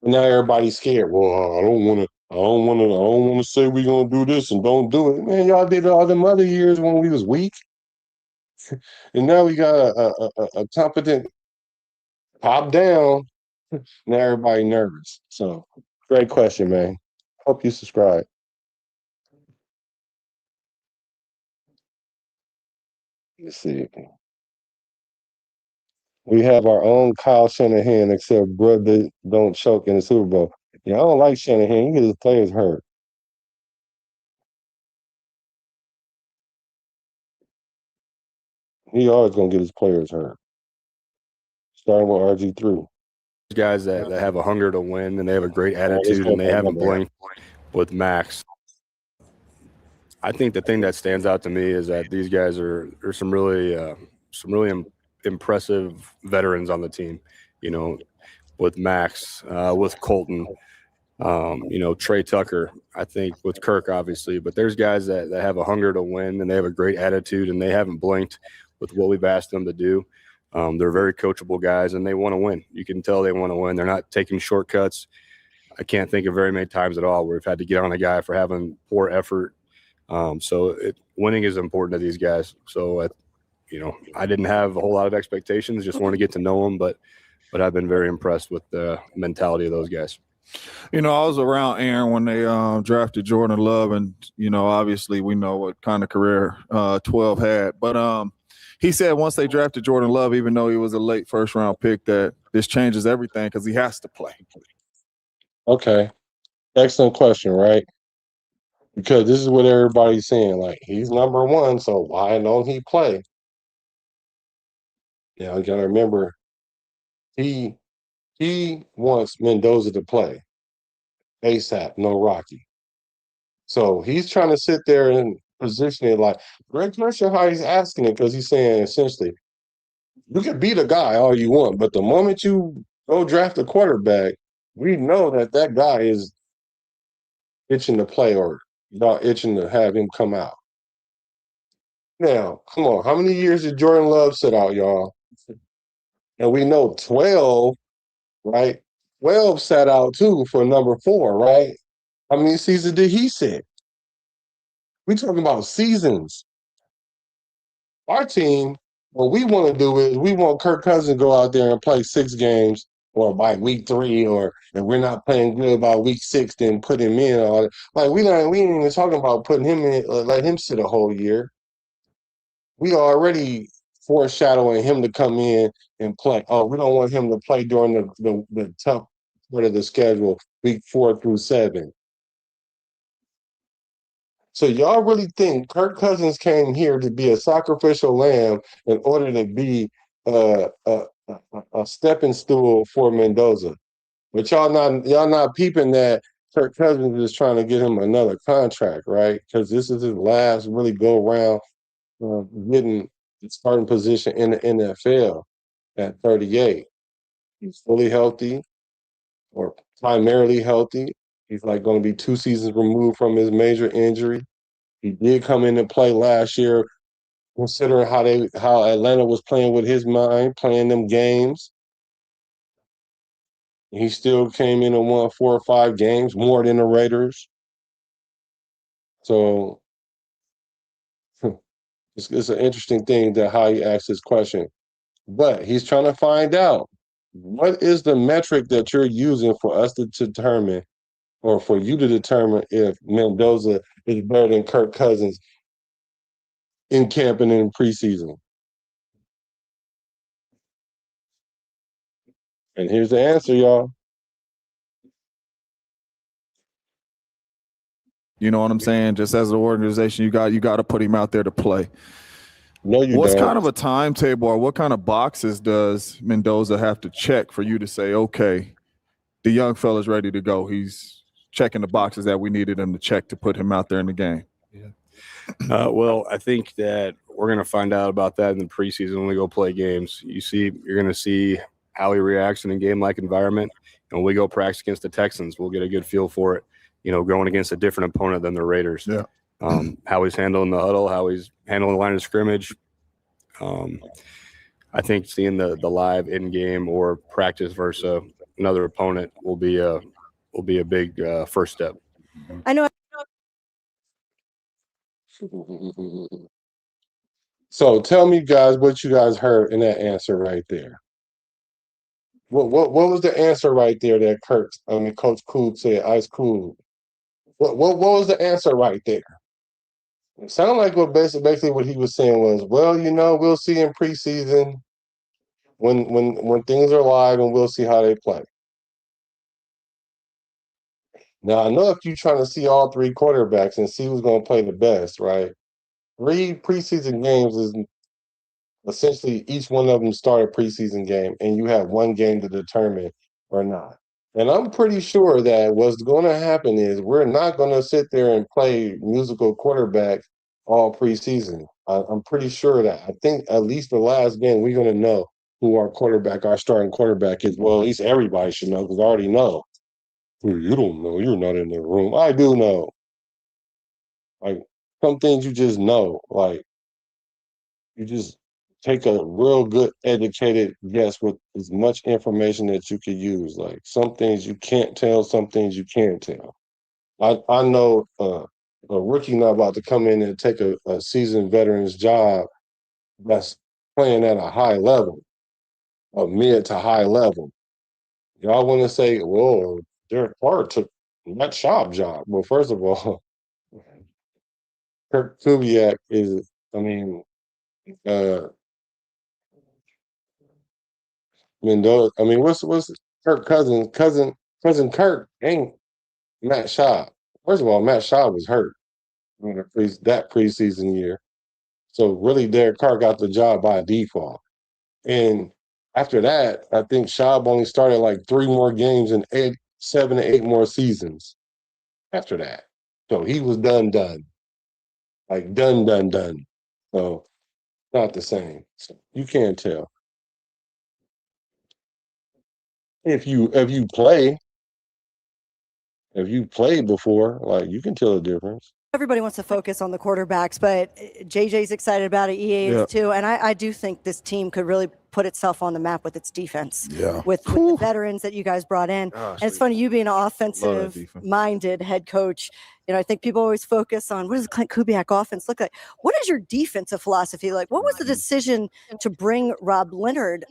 And now everybody's scared. Well, I don't want to. I don't want to. I don't want to say we're gonna do this and don't do it. Man, y'all did it all them other years when we was weak, and now we got a competent top down. Now everybody nervous. So great question, man. Hope you subscribe. Let's see. We have our own Kyle Shanahan, except brother don't choke in the Super Bowl. Yeah, I don't like Shanahan. He get his players hurt. He always gonna get his players hurt. Starting with RG3. Guys that have a hunger to win and they have a great attitude and they haven't blinked with Max. I think the thing that stands out to me is that these guys are some really impressive veterans on the team. You know, with Max, with Colton, Trey Tucker. I think with Kirk, obviously, but there's guys that have a hunger to win and they have a great attitude and they haven't blinked with what we've asked them to do. They're very coachable guys and they want to win. You can tell they want to win. They're not taking shortcuts. I can't think of very many times at all where we've had to get on a guy for having poor effort. Winning is important to these guys. So, I didn't have a whole lot of expectations. Just want to get to know them, but I've been very impressed with the mentality of those guys. I was around Aaron when they drafted Jordan Love, and obviously we know what kind of career 12 had. But he said once they drafted Jordan Love, even though he was a late first-round pick, that this changes everything because he has to play. Okay, excellent question, right? Because this is what everybody's saying. Like he's number one, so why don't he play? Now you gotta remember, he wants Mendoza to play ASAP, no Rocky. So he's trying to sit there and position it like Greg Mercer, how he's asking it, because he's saying essentially, you can be the guy all you want, but the moment you go draft a quarterback, we know that guy is itching to play or y'all itching to have him come out. Now, come on, how many years did Jordan Love sit out, y'all? And we know 12, right? 12 sat out too for number 4, right? How many seasons did he sit? We talking about seasons. Our team, what we want to do is we want Kirk Cousins to go out there and play 6 games, or by week 3, or if we're not playing good by week 6, then put him in. Or like we ain't even talking about putting him in, let him sit a whole year. We already foreshadowing him to come in and play. Oh, we don't want him to play during the tough part of the schedule, week 4 through 7. So y'all really think Kirk Cousins came here to be a sacrificial lamb in order to be a stepping stool for Mendoza? But y'all not peeping that Kirk Cousins is trying to get him another contract, right? Because this is his last really go around getting the starting position in the NFL at 38. He's fully healthy or primarily healthy. He's like going to be 2 seasons removed from his major injury. He did come into play last year, considering how Atlanta was playing with his mind, playing them games. He still came in and won 4 or 5 games, more than the Raiders. So it's an interesting thing that how he asked this question. But he's trying to find out what is the metric that you're using for us to determine, or for you to determine, if Mendoza is better than Kirk Cousins in camp and in preseason. And here's the answer, y'all. You know what I'm saying? Just as an organization, you got to put him out there to play. No, you What's don't. kind of a timetable, or what kind of boxes does Mendoza have to check for you to say, okay, the young fella's ready to go? He's checking the boxes that we needed him to check to put him out there in the game. Yeah. Well, I think that we're going to find out about that in the preseason when we go play games. You're going to see how he reacts in a game-like environment. And when we go practice against the Texans, we'll get a good feel for it, going against a different opponent than the Raiders. Yeah. How he's handling the huddle, how he's handling the line of scrimmage. I think seeing the live in-game or practice versus another opponent will be a big first step. I know. So tell me, guys, what you guys heard in that answer right there. What was the answer right there that Coach Koob said? Ice Cool. What was the answer right there? It sounded like basically what he was saying was, well, we'll see in preseason when things are live, and we'll see how they play. Now, I know if you're trying to see all three quarterbacks and see who's going to play the best, right? 3 preseason games is essentially each one of them start a preseason game, and you have one game to determine or not. And I'm pretty sure that what's going to happen is we're not going to sit there and play musical quarterback all preseason. I'm pretty sure that. I think at least the last game we're going to know who our starting quarterback is. Well, at least everybody should know, because I already know. You don't know. You're not in the room. I do know. Like, some things you just know. Like, you just take a real good educated guess with as much information that you could use. Like, some things you can't tell, some things you can tell. I know a rookie not about to come in and take a seasoned veteran's job that's playing at a high level, a mid to high level. Y'all want to say, well, Derek Carr took that Schaub job. Well, first of all, Kirk Kubiak is, uh, Mendoza. What's Kirk Cousins? Cousin Kirk ain't Matt Schaub. First of all, Matt Schaub was hurt in that preseason year. So really, Derek Carr got the job by default. And after that, I think Schaub only started like 3 more games and 7 to 8 more seasons after that. So he was done. Like done. So not the same. So you can't tell. If you play before, like, you can tell the difference. Everybody wants to focus on the quarterbacks, but JJ's excited about it. EA is too. And I do think this team could really put itself on the map with its defense. Yeah. With the veterans that you guys brought in. Gosh, and it's funny, you being an offensive-minded head coach, I think people always focus on, what does the Klint Kubiak offense look like? What is your defensive philosophy like? What was the decision to bring Rob Leonard,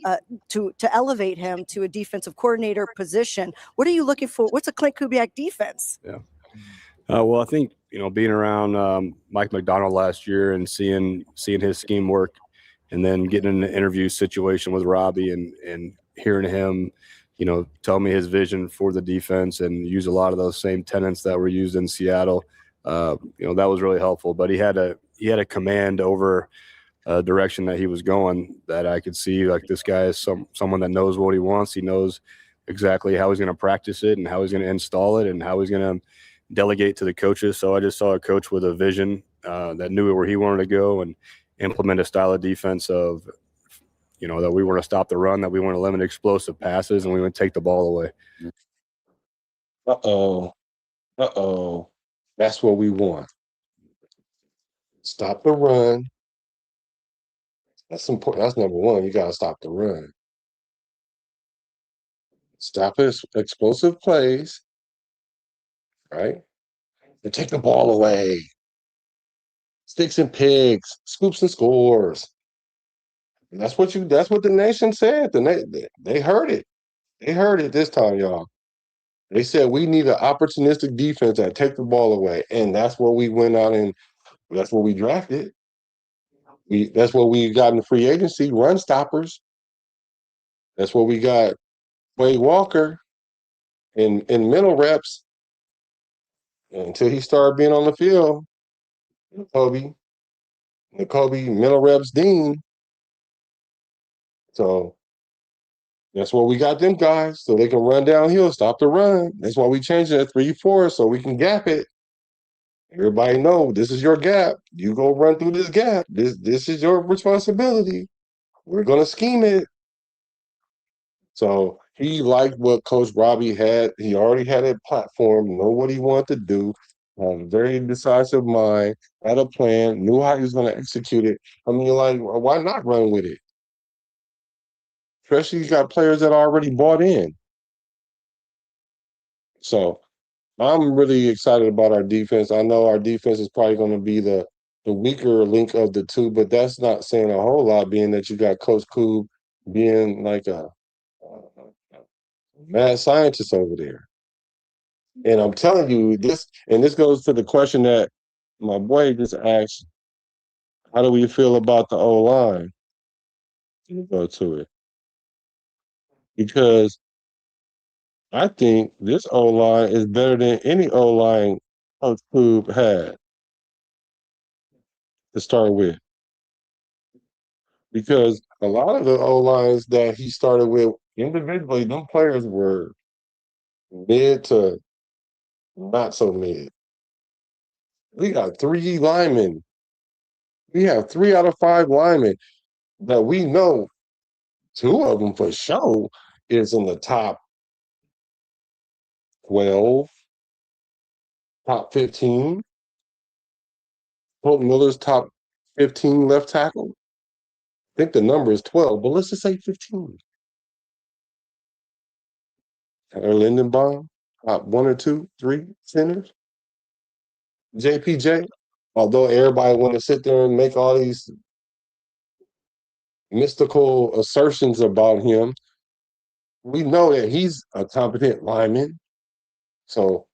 to elevate him to a defensive coordinator position? What are you looking for? What's a Klint Kubiak defense? Yeah. Well, I think, being around Mike McDonald last year and seeing his scheme work, and then getting in an interview situation with Robbie and hearing him, tell me his vision for the defense and use a lot of those same tenets that were used in Seattle. That was really helpful. But he had a command over direction that he was going, that I could see, like, this guy is someone that knows what he wants. He knows exactly how he's going to practice it and how he's going to install it and how he's going to delegate to the coaches. So I just saw a coach with a vision that knew where he wanted to go and implement a style of defense of, that we want to stop the run, that we want to limit explosive passes, and we want to take the ball away. That's what we want. Stop the run. That's important. That's number one. You got to stop the run. Stop explosive plays, right? And take the ball away. sticks and pigs, scoops and scores. That's what the nation said. They heard it. They heard it this time, y'all. They said we need an opportunistic defense that take the ball away, and that's what we went out and that's what we drafted. That's what we got in the free agency, run stoppers. That's what we got. Wade Walker in mental reps until he started being on the field. Kobe mental reps Dean. So that's what we got them guys, so they can run downhill, stop the run. That's why we changed it at 3-4, so we can gap it. Everybody know this is your gap. You go run through this gap. This is your responsibility. We're gonna scheme it. So he liked what Coach Robbie had. He already had a platform, know what he wanted to do, had a very decisive mind, had a plan, knew how he was going to execute it. I mean, like, why not run with it? Especially you got players that already bought in. So I'm really excited about our defense. I know our defense is probably going to be the weaker link of the two, but that's not saying a whole lot, being that you got Coach Koob being like a mad scientist over there. And I'm telling you this, and this goes to the question that my boy just asked: how do we feel about the O line? Go to it because I think this O line is better than any O line Coach Koob had to start with. Because a lot of the O lines that he started with individually, them players were mid to not so mid. We got 3 linemen. We have 3 out of 5 linemen that we know. 2 of them for sure is in the top 12, top 15. Colton Miller's top 15 left tackle. I think the number is 12, but let's just say 15. Tyler Lindenbaum, top 1 or 2, 3 centers. JPJ, although everybody want to sit there and make all these mystical assertions about him, we know that he's a competent lineman. So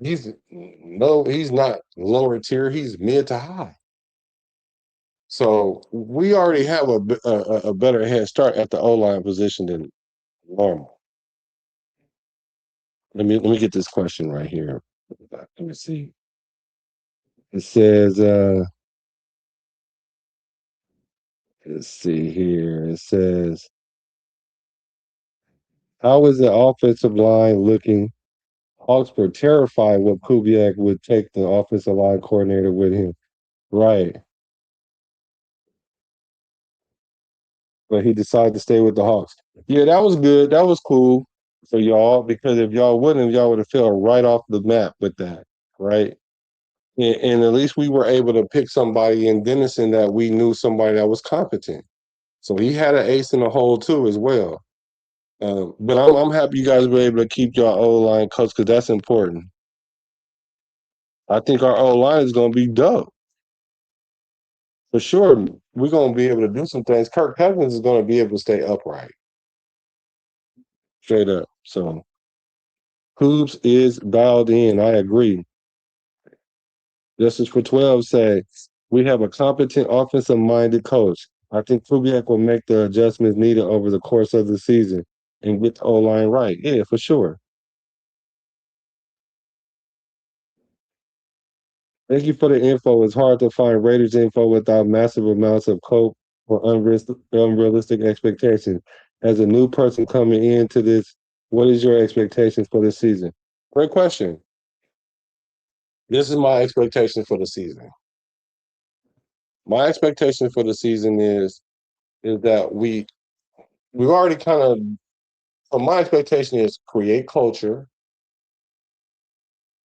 he's not lower tier, he's mid to high. So we already have a better head start at the O-line position than normal. Let me get this question right here. Let me see. It says, let's see here. It says, how is the offensive line looking? Hawks were terrified what Kubiak would take the offensive line coordinator with him. Right. But he decided to stay with the Hawks. Yeah, that was good. That was cool for y'all, because if y'all wouldn't, y'all would have fell right off the map with that, right? And at least we were able to pick somebody in Denison that we knew somebody that was competent. So he had an ace in the hole too as well. But I'm happy you guys were able to keep your O-line coach, because that's important. I think our O-line is going to be dope. For sure, we're going to be able to do some things. Kirk Cousins is going to be able to stay upright. Straight up. So Hoops is dialed in. I agree. Justice for 12 say, we have a competent offensive-minded coach. I think Kubiak will make the adjustments needed over the course of the season and get the O-line right. Yeah, for sure. Thank you for the info. It's hard to find Raiders info without massive amounts of cope or unrealistic expectations. As a new person coming into this, what is your expectations for this season? Great question. This is my expectation for the season. My expectation for the season is that we've already kind of, so my expectation is create culture,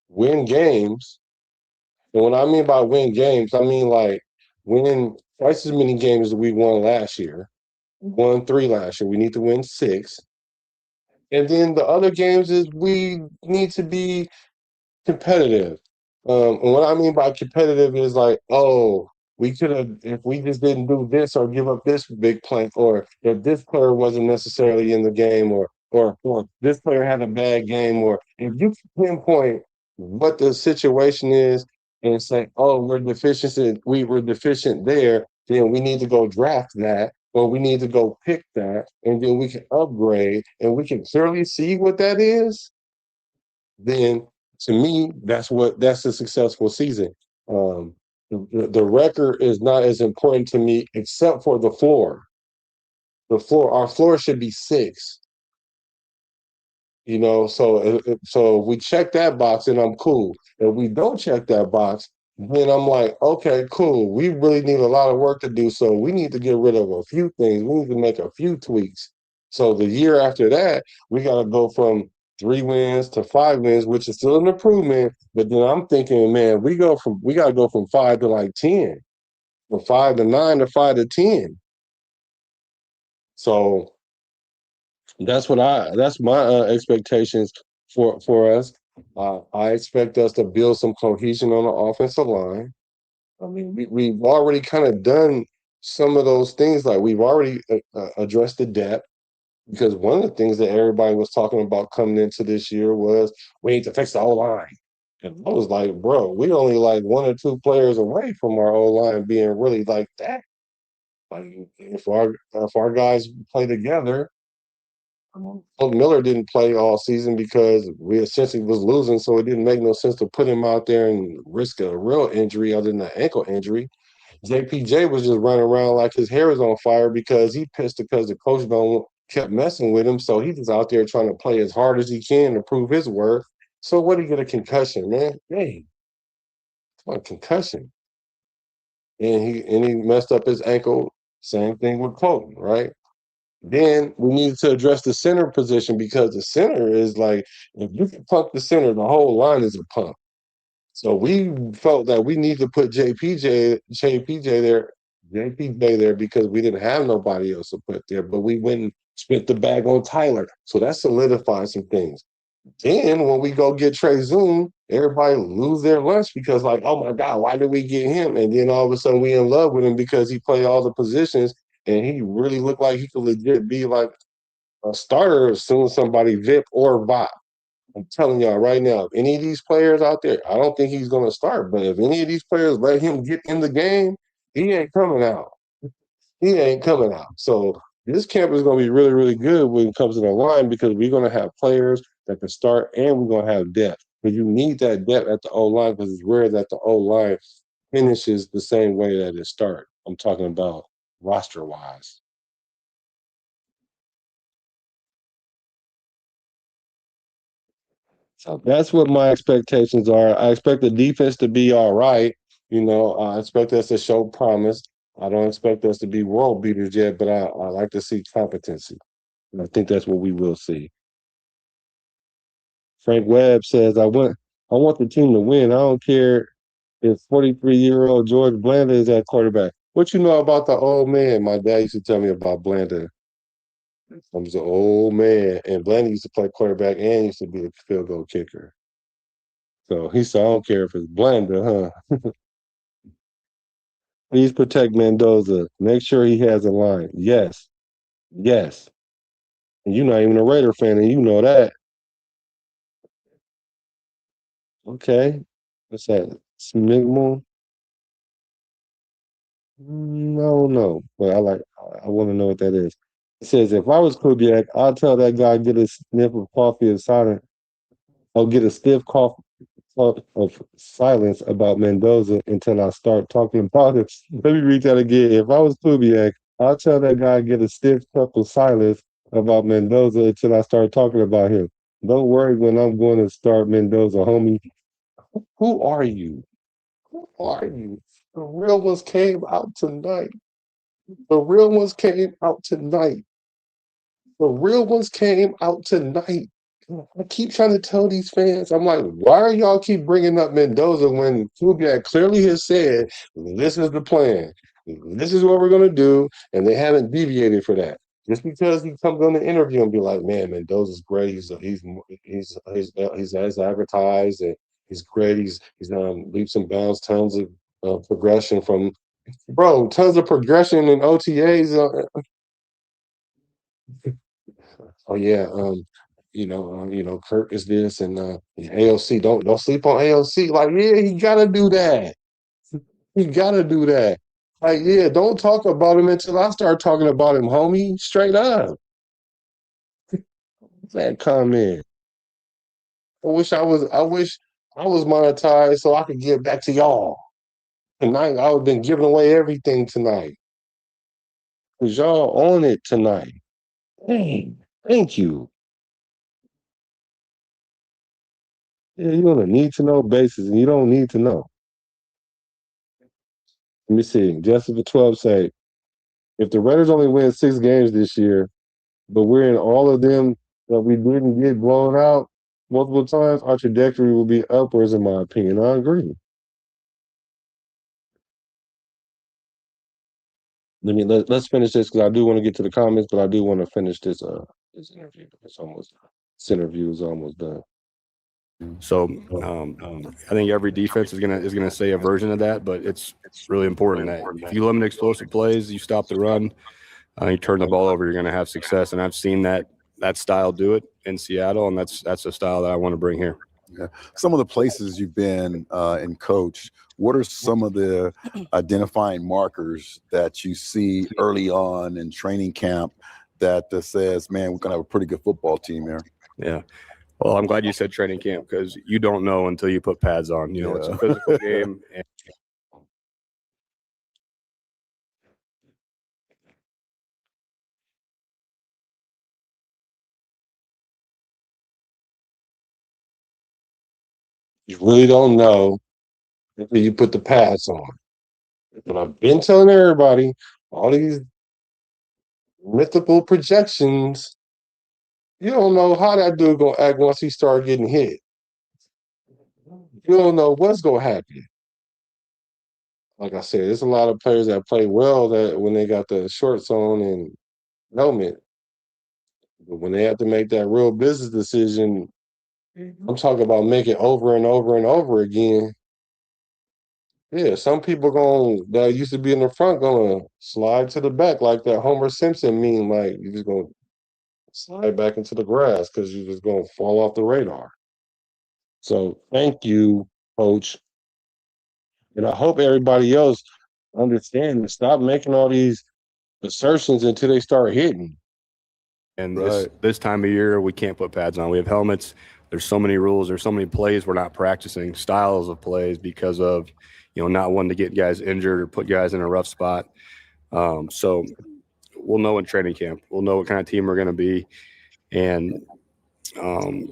win games. And what I mean by win games, I mean like win twice as many games as we won last year. We won 3 last year. We need to win 6. And then the other games is we need to be competitive. And what I mean by competitive is like, oh, we could have, if we just didn't do this or give up this big play, or if this player wasn't necessarily in the game, or this player had a bad game, or if you pinpoint what the situation is and say, oh, we were deficient there, then we need to go draft that, or we need to go pick that, and then we can upgrade, and we can clearly see what that is, then to me, that's a successful season. The record is not as important to me, except for the floor. Our floor should be 6. So we check that box and I'm cool. If we don't check that box, then I'm like, okay, cool. We really need a lot of work to do. So we need to get rid of a few things. We need to make a few tweaks. So the year after that, we got to go from 3 wins to 5 wins, which is still an improvement. But then I'm thinking, man, we got to go from 5 to like 10, from 5 to 9 to 5 to 10. So that's my expectations for us. I expect us to build some cohesion on the offensive line. I mean, we've already kind of done some of those things. Like we've already addressed the depth, because one of the things that everybody was talking about coming into this year was we need to fix the O-line. And I was like, bro, we only like 1 or 2 players away from our O-line being really like that. Like if our guys play together. Miller didn't play all season because we essentially was losing, so it didn't make no sense to put him out there and risk a real injury other than an ankle injury. JPJ was just running around like his hair was on fire because he pissed because the coach don't kept messing with him. So he's just out there trying to play as hard as he can to prove his worth. So what, he get a concussion, man? Hey, what, a concussion? And he messed up his ankle. Same thing with Colton, right? Then we needed to address the center position, because the center is like, if you can pump the center, the whole line is a pump. So we felt that we need to put JPJ there because we didn't have nobody else to put there, but we went and spent the bag on Tyler. So that solidified some things. Then when we go get Trey Zoom, everybody lose their lunch because like, oh my God, why did we get him? And then all of a sudden we in love with him because he played all the positions and he really looked like he could legit be like a starter as soon as somebody VIP or VOP. I'm telling y'all right now, if any of these players out there, I don't think he's going to start, but if any of these players let him get in the game, he ain't coming out. He ain't coming out. So this camp is going to be really, really good when it comes to the line, because we're going to have players that can start and we're going to have depth. But you need that depth at the O-line, because it's rare that the O-line finishes the same way that it starts. I'm talking about roster-wise. So that's what my expectations are. I expect the defense to be all right. I expect us to show promise. I don't expect us to be world beaters yet, but I like to see competency. And I think that's what we will see. Frank Webb says, I want the team to win. I don't care if 43-year-old George Blanda is at quarterback. What you know about the old man? My dad used to tell me about Blanda. He was an old man, and Blanda used to play quarterback and used to be a field goal kicker. So he said, I don't care if it's Blanda, huh? Please protect Mendoza. Make sure he has a line. Yes. Yes. And you're not even a Raider fan, and you know that. Okay. What's that? Smigmon? I don't know, but I want to know what that is. It says, if I was Kubiak, I'd tell that guy get a sniff of coffee and silence, or get a stiff cough of silence about Mendoza until I start talking about it. Let me read that again. If I was Kubiak, I'll tell that guy get a stiff cup of silence about Mendoza until I start talking about him. Don't worry when I'm going to start Mendoza, homie. Who are you? Who are you? The real ones came out tonight. The real ones came out tonight. The real ones came out tonight. I keep trying to tell these fans, I'm like, why are y'all keep bringing up Mendoza when Kubiak clearly has said, this is the plan. This is what we're going to do. And they haven't deviated for that. Just because he comes on the interview and be like, man, Mendoza's great. He's as advertised, and He's great. He's leaps and bounds, tons of progression from tons of progression in OTAs. Oh yeah, Kirk is this and AOC. Don't sleep on AOC. Like, yeah, he gotta do that. He gotta do that. Like, yeah, don't talk about him until I start talking about him, homie. Straight up. That comment. I wish I was monetized so I could get back to y'all. Tonight I would have been giving away everything tonight. Cause y'all on it tonight. Dang, thank you. Yeah, you're on a need to know basis and you don't need to know. Let me see. Jessica 12 say, if the Raiders only win 6 games this year, but we're in all of them that we didn't get blown out multiple times, our trajectory will be upwards, in my opinion. I agree. Let's finish this because I do want to get to the comments, but I do want to finish this interview. This interview is almost done. So I think every defense is gonna say a version of that, but it's really important that if you limit explosive plays, you stop the run, you turn the ball over, you're gonna have success. And I've seen that style do it in Seattle, and that's the style that I want to bring here. Yeah. Some of the places you've been and coached, what are some of the identifying markers that you see early on in training camp that says, man, we're going to have a pretty good football team here? Yeah. Well, I'm glad you said training camp because you don't know until you put pads on. It's a physical game. And You really don't know until you put the pads on. But I've been telling everybody, all these mythical projections, you don't know how that dude gonna act once he start getting hit. You don't know what's gonna happen. Like I said, there's a lot of players that play well that when they got the shorts on and helmet, but when they have to make that real business decision, I'm talking about making over and over and over again. Yeah, some people that used to be in the front gonna slide to the back like that Homer Simpson meme, like you just gonna slide back into the grass because you're just gonna fall off the radar. So thank you, coach. And I hope everybody else understands and stop making all these assertions until they start hitting. And this time of year, we can't put pads on. We have helmets. There's so many rules. There's so many plays we're not practicing, styles of plays because of, not wanting to get guys injured or put guys in a rough spot. So we'll know in training camp. We'll know what kind of team we're going to be. And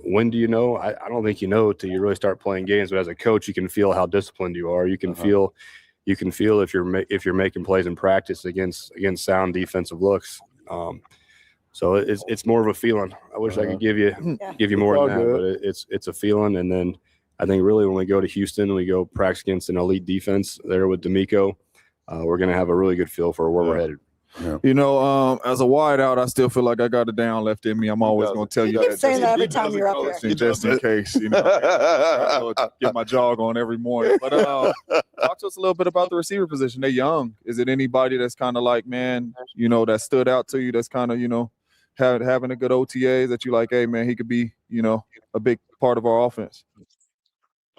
when do you know? I don't think you know till you really start playing games. But as a coach, you can feel how disciplined you are. You can feel if you're making plays in practice against sound defensive looks. So it's more of a feeling. I wish I could give you more than that, but it's a feeling. And then I think really when we go to Houston, we go practice against an elite defense there with D'Amico. We're going to have a really good feel for where we're headed. Yeah. As a wide out, I still feel like I got a down left in me. I'm always going to tell you that. Saying that every time you're up here. Just in case, get my jog on every morning. But talk to us a little bit about the receiver position. They're young. Is it anybody that's kind of like, man, that stood out to you that's kind of, having a good OTA that you like, hey, man, he could be, a big part of our offense?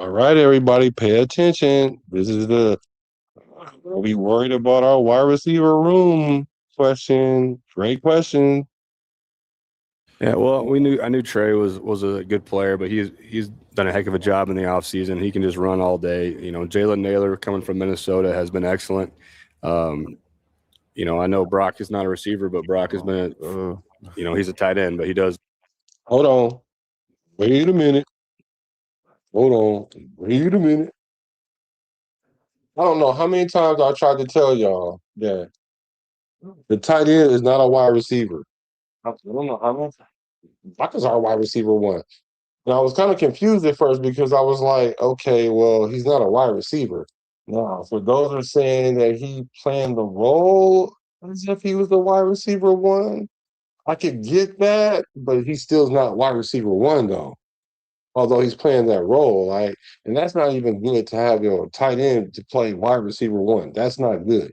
All right, everybody, pay attention. This is are we worried about our wide receiver room question? Great question. Yeah, well, I knew Trey was a good player, but he's done a heck of a job in the offseason. He can just run all day. Jalen Naylor coming from Minnesota has been excellent. I know Brock is not a receiver, but Brock has been he's a tight end, but he does. Hold on. Wait a minute. Hold on. Wait a minute. I don't know how many times I tried to tell y'all that the tight end is not a wide receiver. I don't know how much. Brock is our wide receiver one. And I was kind of confused at first because I was like, okay, well, he's not a wide receiver. Now, for those who are saying that he playing the role as if he was the wide receiver one, I could get that, but he still's not wide receiver one, though. although he's playing that role, right? And that's not even good to have your tight end to play wide receiver one. That's not good.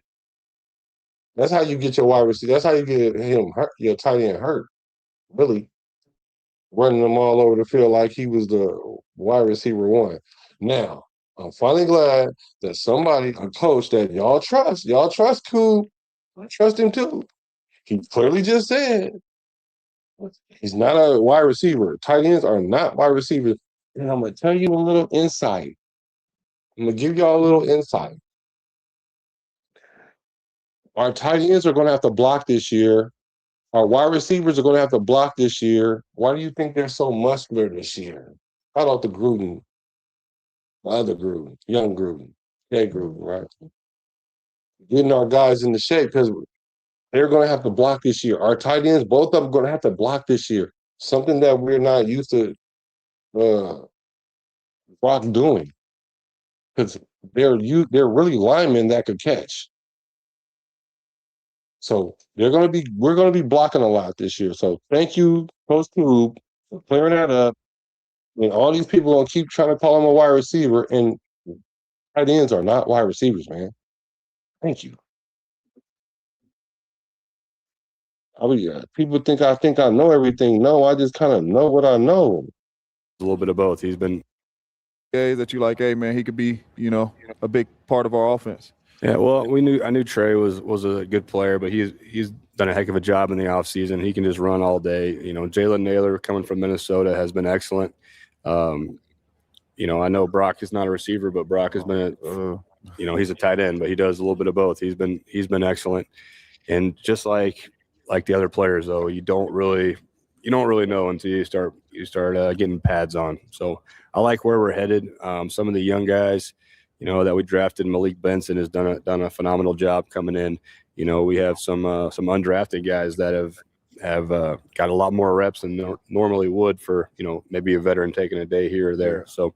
That's how you get your wide receiver. That's how you get him hurt, your tight end hurt. Really running them all over the field like he was the wide receiver one. Now, I'm finally glad that somebody, a coach that y'all trust Coop. I trust him too. He clearly just said he's not a wide receiver. Tight ends are not wide receivers. And I'm going to tell you a little insight. I'm going to give y'all a little insight. Our tight ends are going to have to block this year. Our wide receivers are going to have to block this year. Why do you think they're so muscular this year? How about the Gruden? The other Gruden, young Gruden, Jay Gruden, right? Getting our guys into shape because they're going to have to block this year. Our tight ends, both of them, are going to have to block this year. Something that we're not used to Brock doing, because they're really linemen that could catch. So we're going to be blocking a lot this year. So thank you, Coach Cube, for clearing that up. And all these people gonna keep trying to call him a wide receiver, and tight ends are not wide receivers, man. Thank you. People think I know everything. No, I just kind of know what I know. A little bit of both. He's been that you like, hey man, he could be, a big part of our offense. Yeah, well, I knew Trey was a good player, but he's done a heck of a job in the offseason. He can just run all day. Jalen Naylor coming from Minnesota has been excellent. I know Brock is not a receiver, but Brock has been he's a tight end, but he does a little bit of both. He's been excellent. And just like the other players, though, you don't really know until you start getting pads on. So I like where we're headed. Some of the young guys, that we drafted, Malik Benson has done a phenomenal job coming in. We have some undrafted guys that have got a lot more reps than normally would for maybe a veteran taking a day here or there. So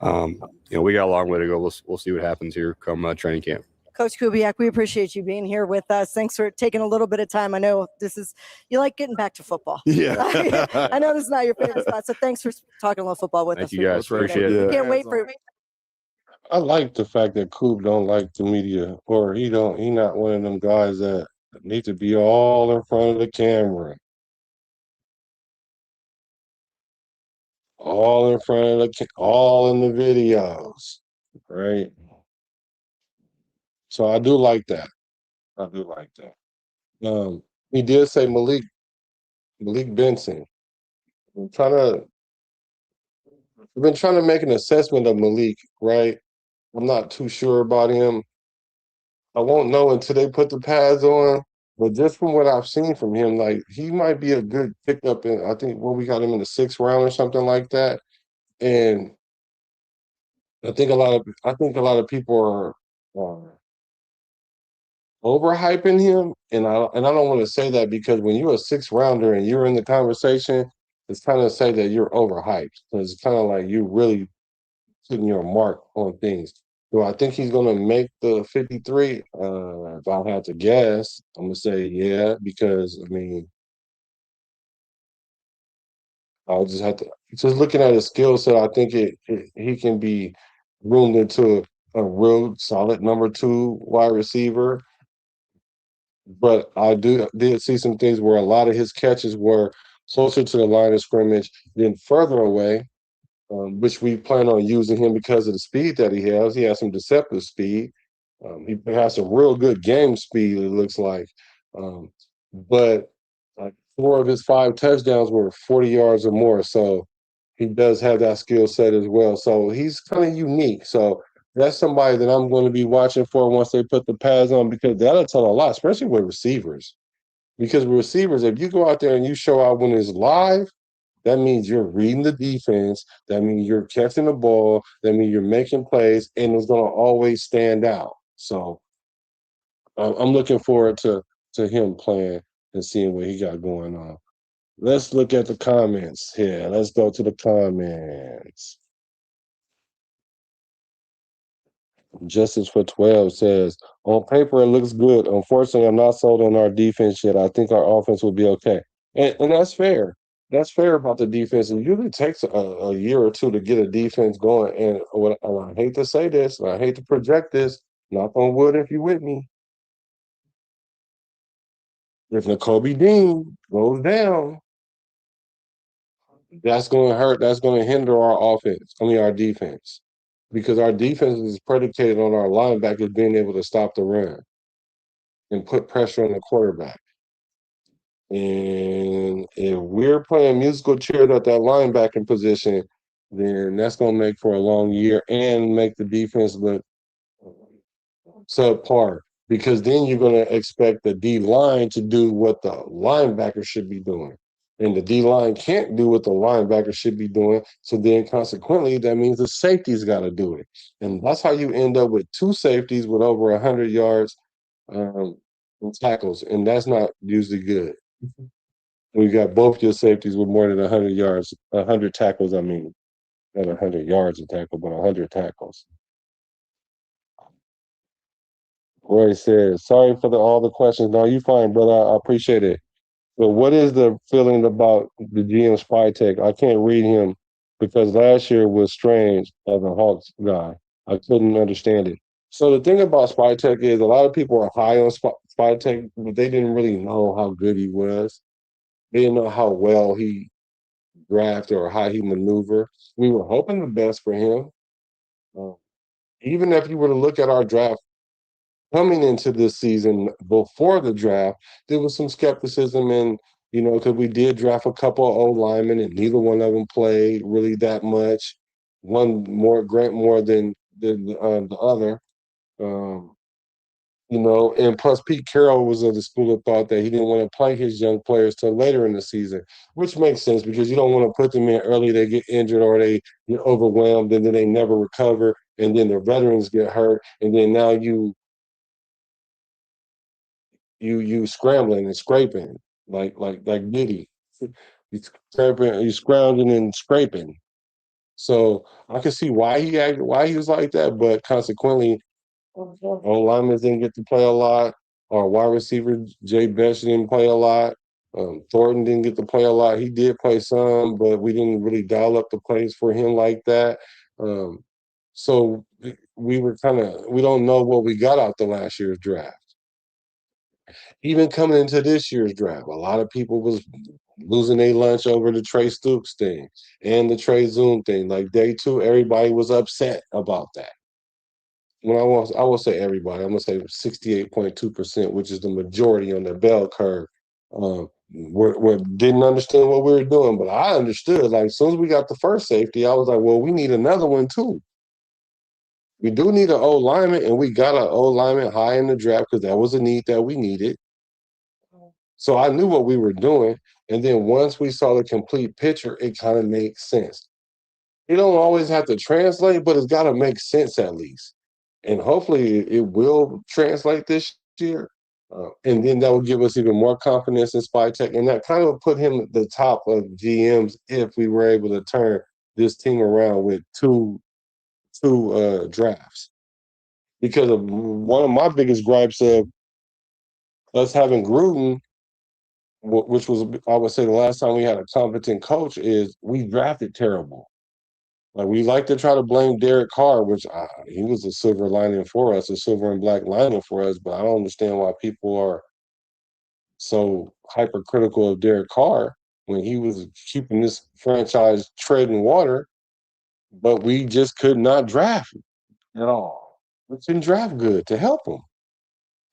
we got a long way to go. We'll see what happens here come training camp. Coach Kubiak, we appreciate you being here with us. Thanks for taking a little bit of time. I know you like getting back to football. Yeah. I know this is not your favorite spot, so thanks for talking a little football with us. Thank you guys. Appreciate it. Can't wait for. I like the fact that Coop don't like the media, or he not one of them guys that need to be all in front of the camera. All in front of all in the videos, right? So I do like that. He did say Malik Benson. We've been trying to make an assessment of Malik, right? I'm not too sure about him. I won't know until they put the pads on. But just from what I've seen from him, like he might be a good pickup in. I think we got him in the 6th round or something like that. And I think a lot of people are overhyping him, and I don't want to say that because when you're a 6th rounder and you're in the conversation, it's kind of say that you're overhyped because it's kind of like you really putting your mark on things. Do I think he's going to make the 53? If I had to guess, I'm going to say yeah, because, I'll just have to – just looking at his skill set, I think he can be groomed into a real solid number 2 wide receiver. But I did see some things where a lot of his catches were closer to the line of scrimmage than further away. Which we plan on using him because of the speed that he has. He has some deceptive speed. He has some real good game speed, it looks like. But 4 of his 5 touchdowns were 40 yards or more. So he does have that skill set as well. So he's kind of unique. So that's somebody that I'm going to be watching for once they put the pads on because that'll tell a lot, especially with receivers. Because with receivers, if you go out there and you show out when it's live, that means you're reading the defense. That means you're catching the ball. That means you're making plays, and it's going to always stand out. So I'm looking forward to him playing and seeing what he got going on. Let's look at the comments here. Let's go to the comments. Justice for 12 says, on paper, it looks good. Unfortunately, I'm not sold on our defense yet. I think our offense will be okay. And that's fair. that's fair about the defense. It usually takes a year or two to get a defense going. And I hate to say this, and I hate to project this, knock on wood if you with me. If Nakobe Dean goes down, that's going to hurt. That's going to hinder our offense. Our defense, because our defense is predicated on our linebackers being able to stop the run and put pressure on the quarterback. And if we're playing musical chairs at that linebacking position, then that's going to make for a long year and make the defense look subpar. Because then you're going to expect the D line to do what the linebacker should be doing. And the D line can't do what the linebacker should be doing. So then consequently, that means the safety's got to do it. And that's how you end up with two safeties with over 100 yards in tackles. And that's not usually good. We got both your safeties with more than 100 yards, 100 tackles. Not 100 yards of tackle, but 100 tackles. Roy says, sorry for all the questions. No, you fine, brother. I appreciate it. But what is the feeling about the GM Spytech? I can't read him because last year was strange as a Hawks guy. I couldn't understand it. So the thing about Spytech is a lot of people are high on Spytech, but they didn't really know how good he was. They didn't know how well he drafted or how he maneuvered. We were hoping the best for him. Even if you were to look at our draft coming into this season before the draft, there was some skepticism and because we did draft a couple of old linemen and neither one of them played really that much. One more Grant more than the other. And plus Pete Carroll was of the school of thought that he didn't want to play his young players till later in the season, which makes sense because you don't want to put them in early, they get injured or they get overwhelmed and then they never recover and then the veterans get hurt and then now you scrambling and scraping like Diddy. You scrounging and scraping. So I can see why he was like that, but consequently linemen didn't get to play a lot. Our wide receiver Jay Besh didn't play a lot. Thornton didn't get to play a lot. He did play some, but we didn't really dial up the plays for him like that. So we don't know what we got out the last year's draft. Even coming into this year's draft, a lot of people was losing their lunch over the Trey Stoops thing and the Trey Zoom thing. Like day two, everybody was upset about that. When I will say everybody, I'm gonna say 68.2%, which is the majority on the bell curve. We didn't understand what we were doing, but I understood. Like as soon as we got the first safety, I was like, well, we need another one too. We do need an old lineman, and we got an old lineman high in the draft because that was a need that we needed. So I knew what we were doing. And then once we saw the complete picture, it kind of makes sense. You don't always have to translate, but it's got to make sense at least. And hopefully it will translate this year. And then that will give us even more confidence in Spytech. And that kind of put him at the top of GMs if we were able to turn this team around with two drafts. Because of one of my biggest gripes of us having Gruden, which was, I would say, the last time we had a competent coach, is we drafted terrible. Like we like to try to blame Derek Carr, which he was a silver lining for us, a silver and black lining for us. But I don't understand why people are so hypercritical of Derek Carr when he was keeping this franchise treading water. But we just could not draft at all. We couldn't draft good to help him.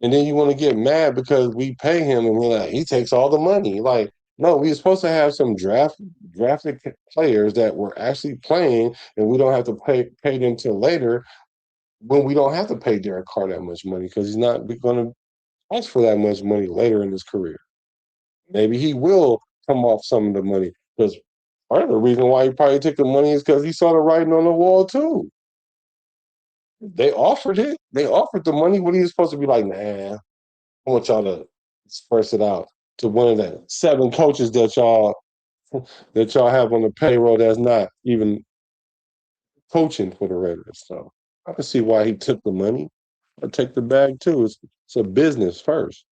And then you want to get mad because we pay him and we're like, he takes all the money. Like, no, we were supposed to have some drafted players that were actually playing and we don't have to pay them till later when we don't have to pay Derek Carr that much money because he's not going to ask for that much money later in his career. Maybe he will come off some of the money because part of the reason why he probably took the money is because he saw the writing on the wall too. They offered it. They offered the money. What are you supposed to be like, nah, I want y'all to disperse it out to one of the 7 coaches that y'all have on the payroll that's not even coaching for the Raiders. So I can see why he took the money. I take the bag too. It's a business first.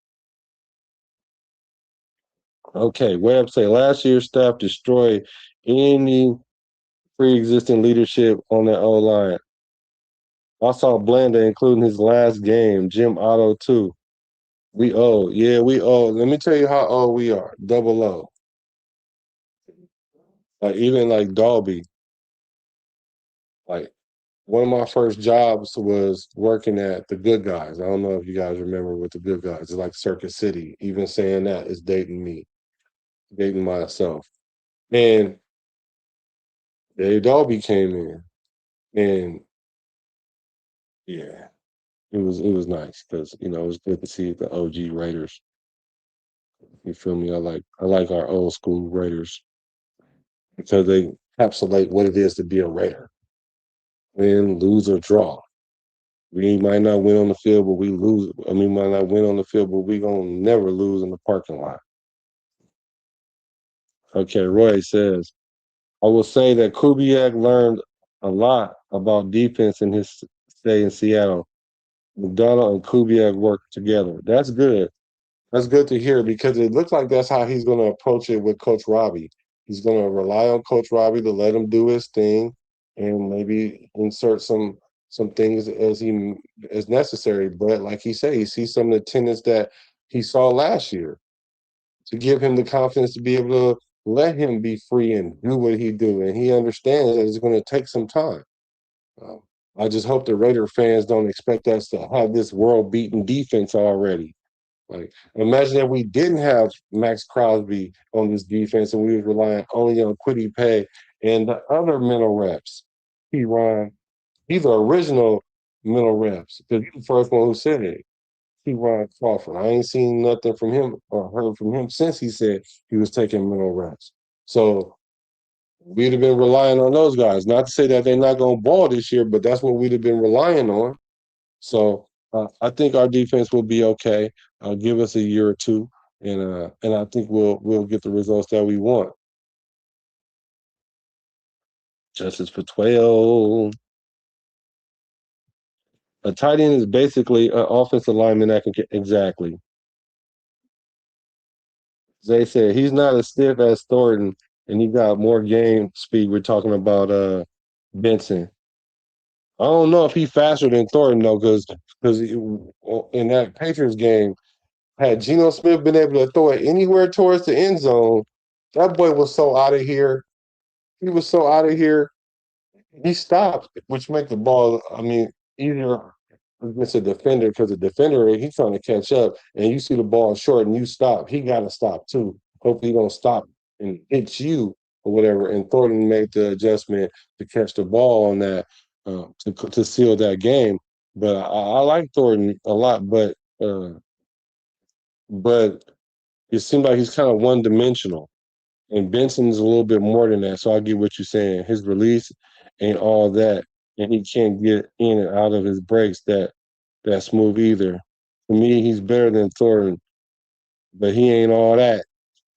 Okay, Webb say last year's staff destroyed any pre-existing leadership on that O-line. I saw Blanda, including his last game, Jim Otto too. We owe. Yeah, we owe. Let me tell you how old we are. Double O. Like even like Dalby. Like one of my first jobs was working at the Good Guys. I don't know if you guys remember what the Good Guys. It's like Circuit City. Even saying that is dating me, dating myself. And Dave Dalby came in, and yeah, it was nice because it was good to see the OG Raiders. You feel me? I like our old school Raiders because they encapsulate what it is to be a Raider. Win, lose, or draw. We might not win on the field, but we lose. I mean, might not win on the field, but we gonna never lose in the parking lot. Okay, Roy says, I will say that Kubiak learned a lot about defense in his stay in Seattle. McDonald and Kubiak worked together. That's good. That's good to hear because it looks like that's how he's going to approach it with Coach Robbie. He's going to rely on Coach Robbie to let him do his thing and maybe insert some things as necessary. But like he said, he sees some of the tenets that he saw last year to give him the confidence to be able to let him be free and do what he do. And he understands that it's going to take some time. Um, I just hope the Raider fans don't expect us to have this world-beating defense already. Like, imagine if we didn't have Max Crosby on this defense and we was relying only on Quiddy Pay and the other mental reps. He's the original mental reps because he's the first one who said it. Ron Crawford. I ain't seen nothing from him or heard from him since he said he was taking mental reps. So we'd have been relying on those guys. Not to say that they're not going to ball this year, but that's what we'd have been relying on. So I think our defense will be okay. Give us a year or two, and I think we'll get the results that we want. Justice for 12. A tight end is basically an offensive lineman that can get exactly. Zay said he's not as stiff as Thornton, and he got more game speed. We're talking about Benson. I don't know if he's faster than Thornton though, because in that Patriots game, had Geno Smith been able to throw it anywhere towards the end zone, that boy was so out of here. He was so out of here. He stopped, which make the ball. I mean, easier against a defender because the defender he's trying to catch up, and you see the ball short and you stop. He got to stop too. Hopefully, he don't stop and hit you or whatever. And Thornton made the adjustment to catch the ball on that to seal that game. But I like Thornton a lot, but it seemed like he's kind of one dimensional. And Benson's a little bit more than that. So I get what you're saying. His release ain't all that, and he can't get in and out of his breaks that smooth either. For me, he's better than Thornton, but he ain't all that.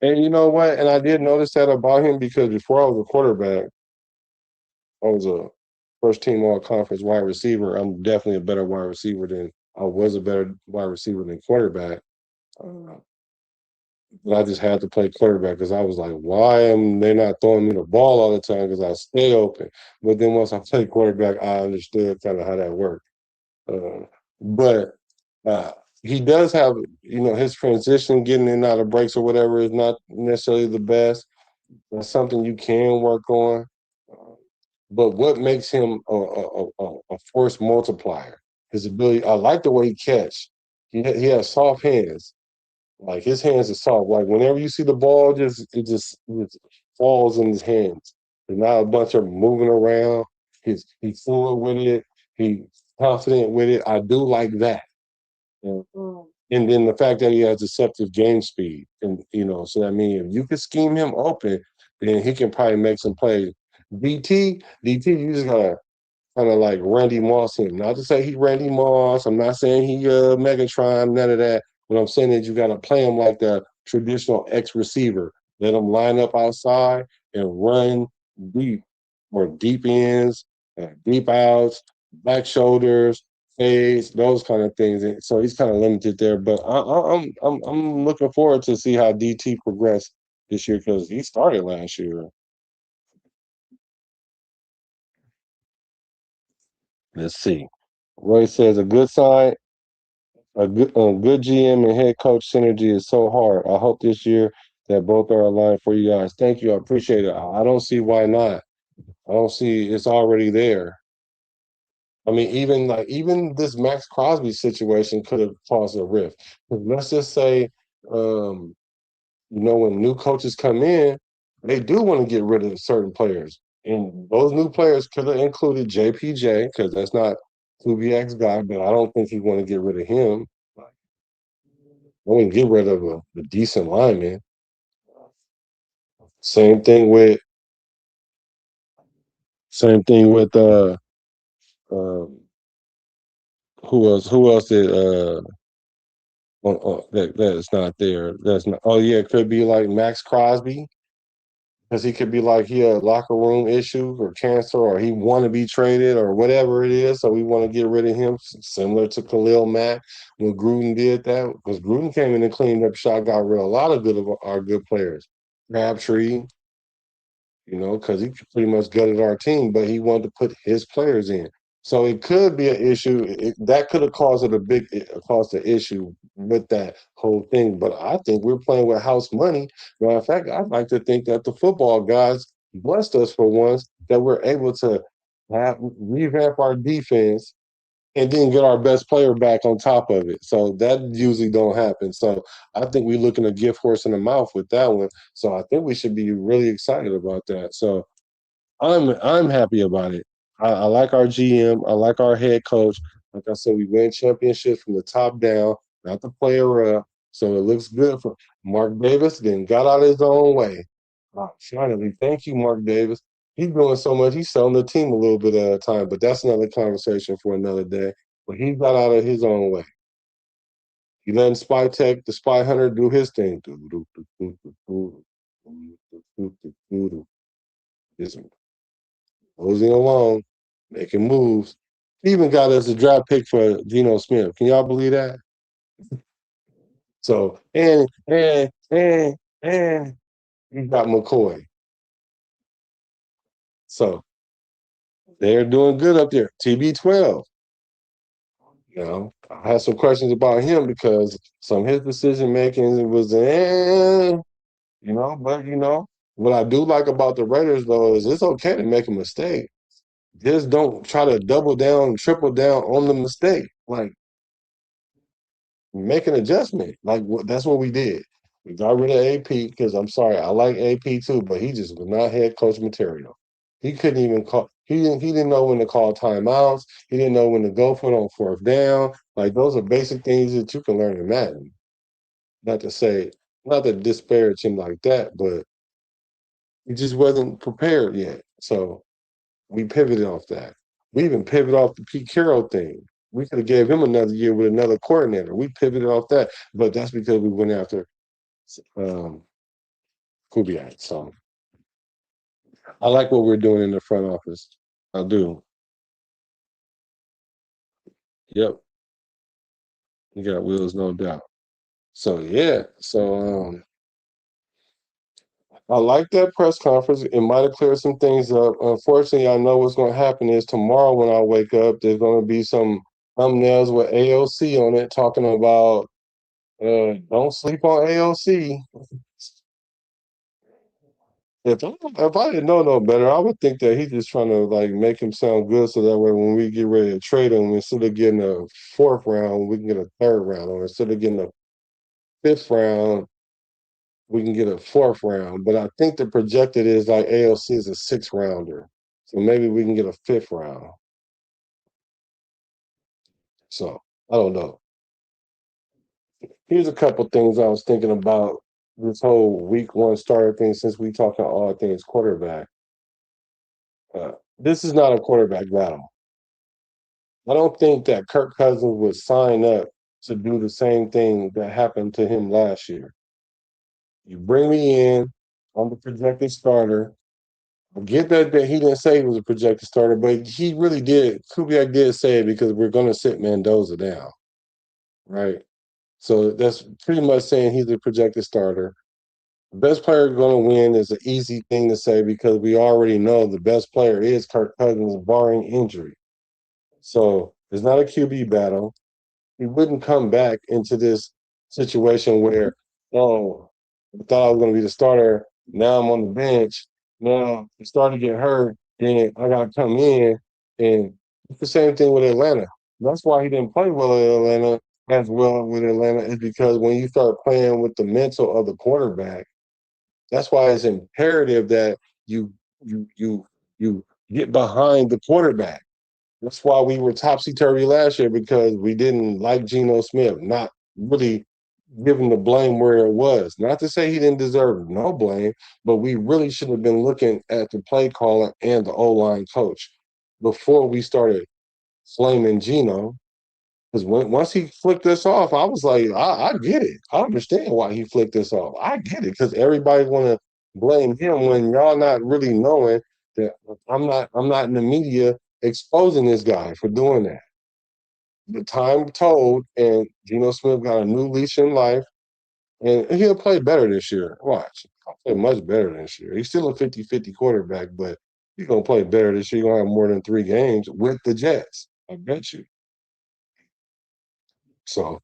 And you know what? And I did notice that about him because before I was a quarterback, I was a first team all conference wide receiver. I'm definitely a better wide receiver than I was a better wide receiver than quarterback. But I just had to play quarterback because I was like, why am they not throwing me the ball all the time? Because I stay open. But then once I played quarterback, I understood kind of how that worked. But he does have, his transition, getting in and out of breaks or whatever is not necessarily the best. That's something you can work on. But what makes him a force multiplier? His ability. I like the way he catch. He has soft hands. Like his hands are soft. Like whenever you see the ball, it just falls in his hands. There's not a bunch of moving around. He's fluid with it. He's confident with it. I do like that. And then the fact that he has deceptive game speed, and so that means if you can scheme him open, then he can probably make some plays. DT, you just gotta kind of like Randy Moss him. Not to say he Randy Moss. I'm not saying he Megatron, none of that. What I'm saying is you got to play him like the traditional X receiver. Let him line up outside and run deep or deep ends, deep outs, back shoulders, age, those kind of things. And so he's kind of limited there. But I'm looking forward to see how DT progress this year because he started last year. Let's see. Roy says a good sign, a good GM and head coach synergy is so hard. I hope this year that both are aligned for you guys. Thank you. I appreciate it. I don't see why not. I don't see it's already there. I mean, even this Max Crosby situation could have caused a rift. Let's just say, um, when new coaches come in, they do want to get rid of certain players, and those new players could have included JPJ because that's not Kubiak's guy, but I don't think he want to get rid of him. I want to get rid of a decent lineman. Same thing with same thing with um, who else? Who else did that's not there? That's not. Oh yeah, it could be like Max Crosby because he could be like he had locker room issues or cancer or he want to be traded or whatever it is. So we want to get rid of him, similar to Khalil Mack when Gruden did that because Gruden came in and cleaned up shot, got rid of a lot of good of our good players. Crabtree, because he pretty much gutted our team, but he wanted to put his players in. So it could be an issue. That could have caused caused an issue with that whole thing. But I think we're playing with house money. Matter of fact, I'd like to think that the football guys blessed us for once that we're able to revamp our defense and then get our best player back on top of it. So that usually don't happen. So I think we're looking a gift horse in the mouth with that one. So I think we should be really excited about that. So I'm happy about it. I like our GM. I like our head coach. Like I said, we win championships from the top down, not the player up. So it looks good for Mark Davis. Then got out his own way. Finally, thank you, Mark Davis. He's doing so much. He's selling the team a little bit at a time, but that's another conversation for another day. But he got out of his own way. He letting Spy Tech, the Spy Hunter, do his thing. Just closing along, making moves. He even got us a draft pick for Geno Smith. Can y'all believe that? So and he got McCoy. So they're doing good up there. TB12. I had some questions about him because some of his decision making was but what I do like about the Raiders though is it's okay to make a mistake. Just don't try to double down, triple down on the mistake. Like make an adjustment. Like that's what we did. We got rid of AP because I'm sorry, I like AP too, but he just was not head coach material. He couldn't even call. He didn't know when to call timeouts. He didn't know when to go for it on fourth down. Like those are basic things that you can learn in Madden. Not to say, not to disparage him like that, but he just wasn't prepared yet. So we pivoted off that. We even pivoted off the Pete Carroll thing. We could have gave him another year with another coordinator. We pivoted off that, but that's because we went after um, Kubiak. So I like what we're doing in the front office. I do. Yep, you got wheels, no doubt. So yeah, I like that press conference. It might have cleared some things up. Unfortunately, I know what's going to happen is tomorrow when I wake up, there's going to be some thumbnails with AOC on it talking about don't sleep on AOC. If I didn't know no better, I would think that he's just trying to like make him sound good so that way when we get ready to trade him, instead of getting a fourth round, we can get a third round, or instead of getting a fifth round, we can get a fourth round. But I think the projected is like AOC is a sixth rounder. So maybe we can get a fifth round. So I don't know. Here's a couple things I was thinking about this whole week one starter thing since we talking all things quarterback. This is not a quarterback battle. I don't think that Kirk Cousins would sign up to do the same thing that happened to him last year. You bring me in, I'm the projected starter. I get that he didn't say he was a projected starter, but he really did. Kubiak did say it because we're going to sit Mendoza down, right? So that's pretty much saying he's a projected starter. The best player going to win is an easy thing to say because we already know the best player is Kirk Cousins, barring injury. So it's not a QB battle. He wouldn't come back into this situation where, oh, I thought I was going to be the starter. Now I'm on the bench. Now I'm starting to get hurt. Then I got to come in. And it's the same thing with Atlanta. That's why he didn't play well in Atlanta as well with Atlanta, is because when you start playing with the mental of the quarterback, that's why it's imperative that you you you you get behind the quarterback. That's why we were topsy-turvy last year, because we didn't like Geno Smith, not really giving the blame where it was. Not to say he didn't deserve no blame, but we really should have been looking at the play caller and the O-line coach before we started flaming Geno. Because once he flicked us off, I was like, I get it. I understand why he flicked us off. I get it, because everybody want to blame him when y'all not really knowing that I'm not in the media exposing this guy for doing that. The time told, and Geno Smith got a new leash in life, and he'll play better this year. Watch. He'll play much better this year. He's still a 50-50 quarterback, but he's going to play better this year. He's going to have more than 3 games with the Jets. I bet you. So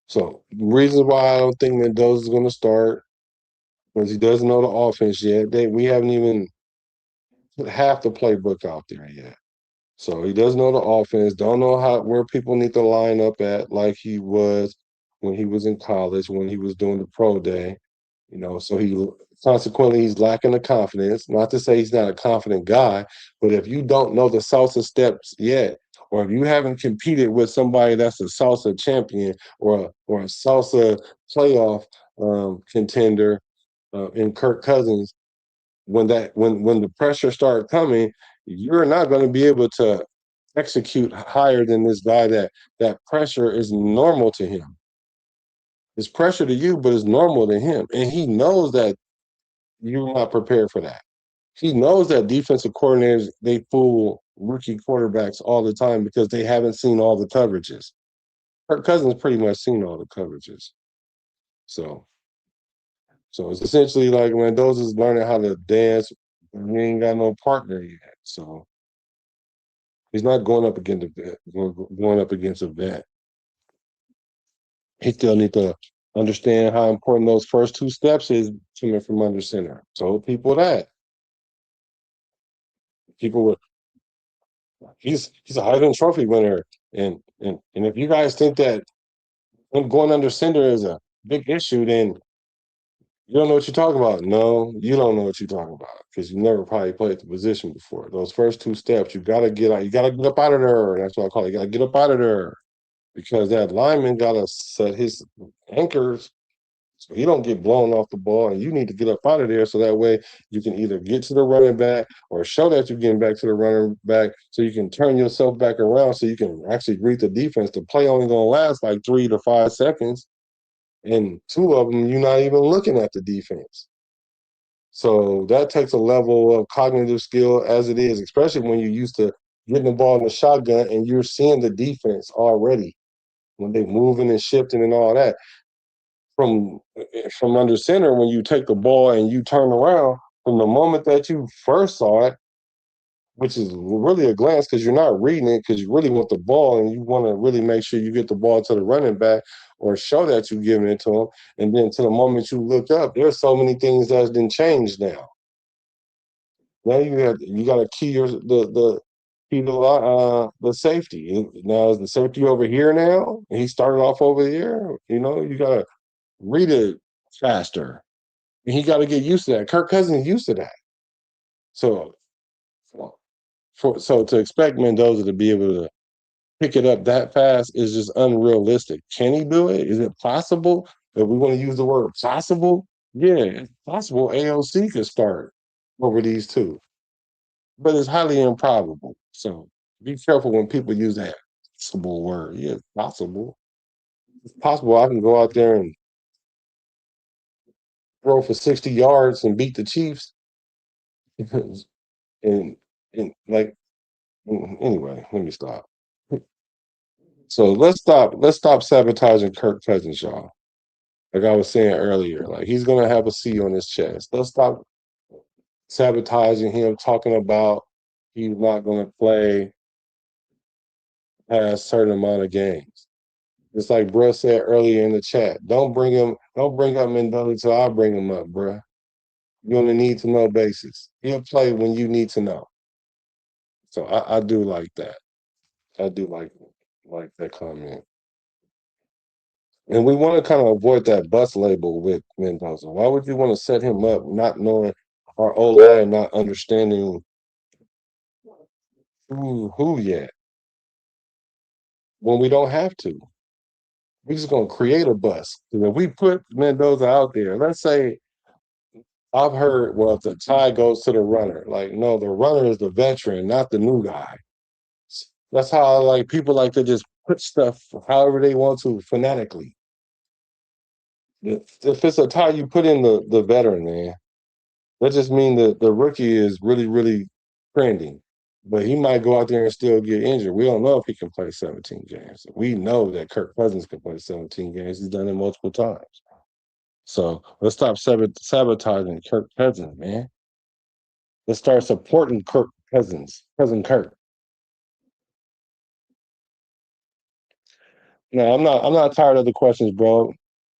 the reason why I don't think Mendoza is going to start, because he doesn't know the offense yet. We haven't even put half the playbook out there yet. So he doesn't know the offense, don't know where people need to line up at, like he was when he was in college, when he was doing the pro day. So consequently he's lacking the confidence. Not to say he's not a confident guy, but if you don't know the salsa steps yet, or if you haven't competed with somebody that's a salsa champion or a salsa playoff contender in Kirk Cousins, when the pressure starts coming, you're not going to be able to execute higher than this guy. That pressure is normal to him. It's pressure to you, but it's normal to him, and he knows that you're not prepared for that. He knows that defensive coordinators, they fool rookie quarterbacks all the time because they haven't seen all the coverages. Kirk Cousins pretty much seen all the coverages. So it's essentially like Mendoza's learning how to dance, and he ain't got no partner yet. So he's not going up against a vet. He still need to understand how important those first 2 steps is coming from under center. So people that. People were he's a Heisman Trophy winner, and if you guys think that him going under center is a big issue, then you don't know what you're talking about. No, you don't know what you're talking about, because you never probably played the position before. Those first 2 steps, you gotta get out. You gotta get up out of there. That's what I call it. You gotta get up out of there, because that lineman gotta set his anchors so he don't get blown off the ball, and you need to get up out of there so that way you can either get to the running back or show that you're getting back to the running back, so you can turn yourself back around so you can actually read the defense. The play only going to last like 3 to 5 seconds, and 2 of them you're not even looking at the defense. So that takes a level of cognitive skill as it is, especially when you're used to getting the ball in the shotgun and you're seeing the defense already when they're moving and shifting and all that. From under center, when you take the ball and you turn around, from the moment that you first saw it, which is really a glance, because you're not reading it, because you really want the ball and you want to really make sure you get the ball to the running back or show that you're giving it to him. And then to the moment you look up, there's so many things that's been changed now. Now you got to key the safety. Now is the safety over here now? And he started off over here. You got to read it faster. And he got to get used to that. Kirk Cousins used to that. So to expect Mendoza to be able to pick it up that fast is just unrealistic. Can he do it? Is it possible? If we want to use the word possible, yeah, it's possible AOC could start over these 2. But it's highly improbable. So be careful when people use that possible word. Yeah, it's possible. It's possible I can go out there and throw for 60 yards and beat the Chiefs. and like anyway, let me stop. So let's stop sabotaging Kirk Cousins, y'all. Like I was saying earlier, like he's gonna have a C on his chest. Let's stop sabotaging him, talking about he's not gonna play past a certain amount of games. Just like bruh said earlier in the chat, don't bring up Mendoza till I bring him up, bruh. You on a need to know basis. He'll play when you need to know. So I do like that. I do like that comment. And we want to kind of avoid that bus label with Mendoza. Why would you want to set him up not knowing our O line, not understanding who yet when we don't have to? We're just gonna create a bus. If we put Mendoza out there, let's say I've heard, well, if the tie goes to the runner, like no, the runner is the veteran, not the new guy. That's how like people like to just put stuff however they want to fanatically. If it's a tie, you put in the veteran, man. That just means that the rookie is really, really trending. But he might go out there and still get injured. We don't know if he can play 17 games. We know that Kirk Cousins can play 17 games. He's done it multiple times. So let's stop sabotaging Kirk Cousins, man. Let's start supporting Kirk Cousins, cousin Kirk. No, I'm not tired of the questions, bro.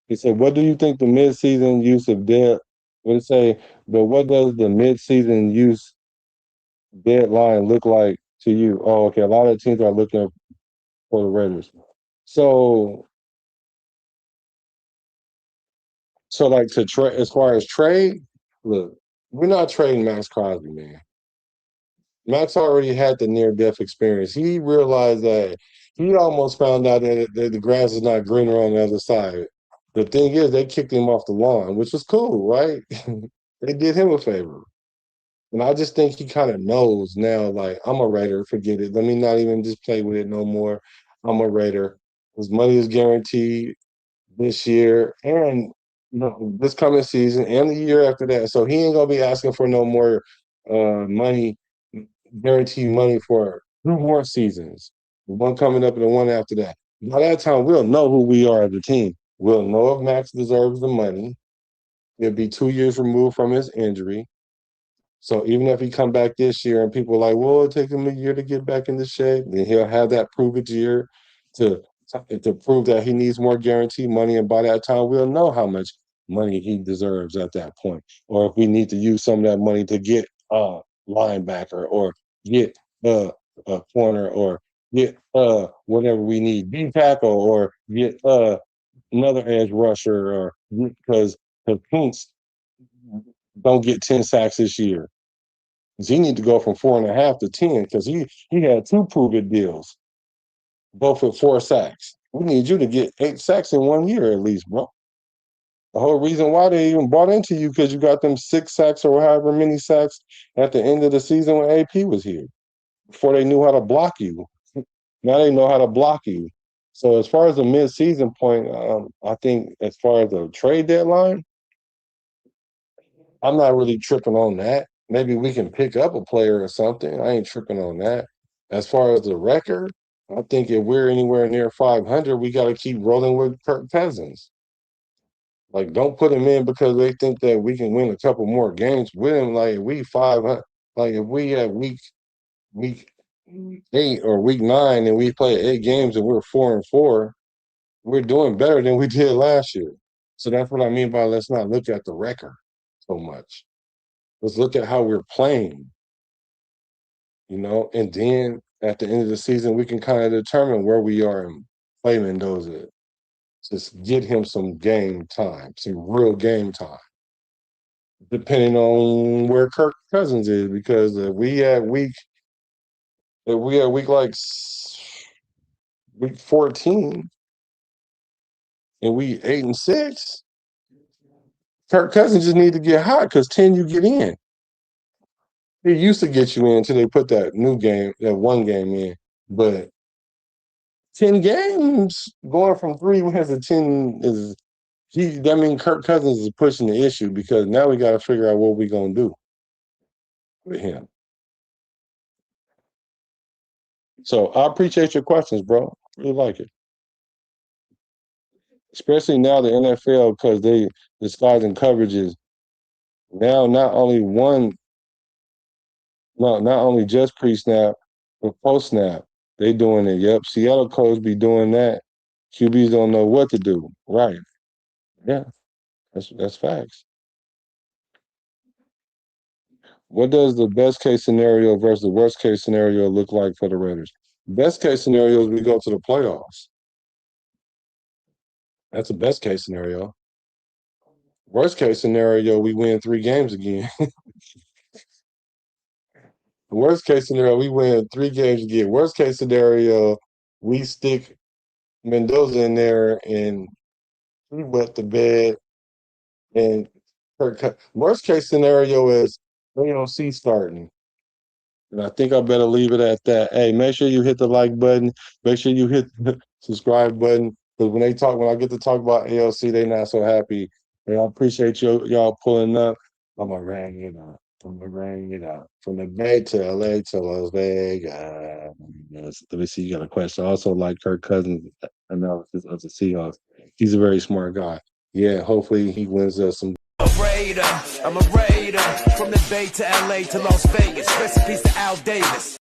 He said, "What do you think the midseason use of dead?" What it say? But what does the midseason use deadline look like to you? Oh, okay. A lot of teams are looking for the Raiders. So, so like to trade as far as trade, look, we're not trading Max Crosby, man. Max already had the near death experience. He realized that he almost found out that the grass is not greener on the other side. The thing is, they kicked him off the lawn, which was cool, right? They did him a favor. And I just think he kind of knows now, like, I'm a Raider, forget it. Let me not even just play with it no more. I'm a Raider. His money is guaranteed this year and this coming season and the year after that. So he ain't gonna be asking for no more money, guaranteed money for 2 more seasons. The one coming up and the one after that. By that time, we'll know who we are as a team. We'll know if Max deserves the money. He'll be 2 years removed from his injury. So even if he come back this year and people are like, well, it'll take him a year to get back into shape, then he'll have that prove it year to to prove that he needs more guaranteed money. And by that time, we'll know how much money he deserves at that point. Or if we need to use some of that money to get a linebacker or get a corner or get whatever we need, D tackle or get another edge rusher or because Kuntz don't get 10 sacks this year. He need to go from 4.5 to 10 because he had 2 prove-it deals, both with 4 sacks. We need you to get 8 sacks in 1 year at least, bro. The whole reason why they even bought into you because you got them 6 sacks or however many sacks at the end of the season when AP was here. Before they knew how to block you, now they know how to block you. So as far as the mid-season point, I think as far as the trade deadline, I'm not really tripping on that. Maybe we can pick up a player or something. I ain't tripping on that. As far as the record, I think if we're anywhere near 500, we got to keep rolling with Kirk Cousins. Like, don't put him in because they think that we can win a couple more games with him. Like, if we 500, like if we at week 8 or week 9 and we play 8 games and we're 4-4, we're doing better than we did last year. So that's what I mean by let's not look at the record so much. Let's look at how we're playing, and then at the end of the season, we can kind of determine where we are and play Mendoza. Just get him some game time, some real game time, depending on where Kirk Cousins is. Because if we at week 14 and we 8-6, Kirk Cousins just need to get hot because 10 you get in. He used to get you in until they put that one game in. But 10 games going from 3 wins to 10 that means Kirk Cousins is pushing the issue because now we got to figure out what we're going to do with him. So I appreciate your questions, bro. I really like it. Especially now the NFL, because they disguising coverages. Now not only just pre-snap, but post-snap. They doing it. Yep. Seattle coach be doing that. QBs don't know what to do. Right. Yeah. That's facts. What does the best case scenario versus the worst case scenario look like for the Raiders? Best case scenario is we go to the playoffs. That's the best case scenario. Worst case scenario, we win 3 games again. Worst case scenario, we win 3 games again. Worst case scenario, we stick Mendoza in there and we wet the bed. And worst case scenario is AOC starting. And I think I better leave it at that. Hey, make sure you hit the like button. Make sure you hit the subscribe button. Because when I get to talk about AOC, they not so happy. And I appreciate y'all pulling up. I'm gonna ring it up. From the Bay to LA to Las Vegas. Let me see. You got a question. I also like Kirk Cousins' analysis of the Seahawks. He's a very smart guy. Yeah, hopefully he wins us some. I'm a Raider, from the Bay to LA to Las Vegas. Recipes to Al Davis.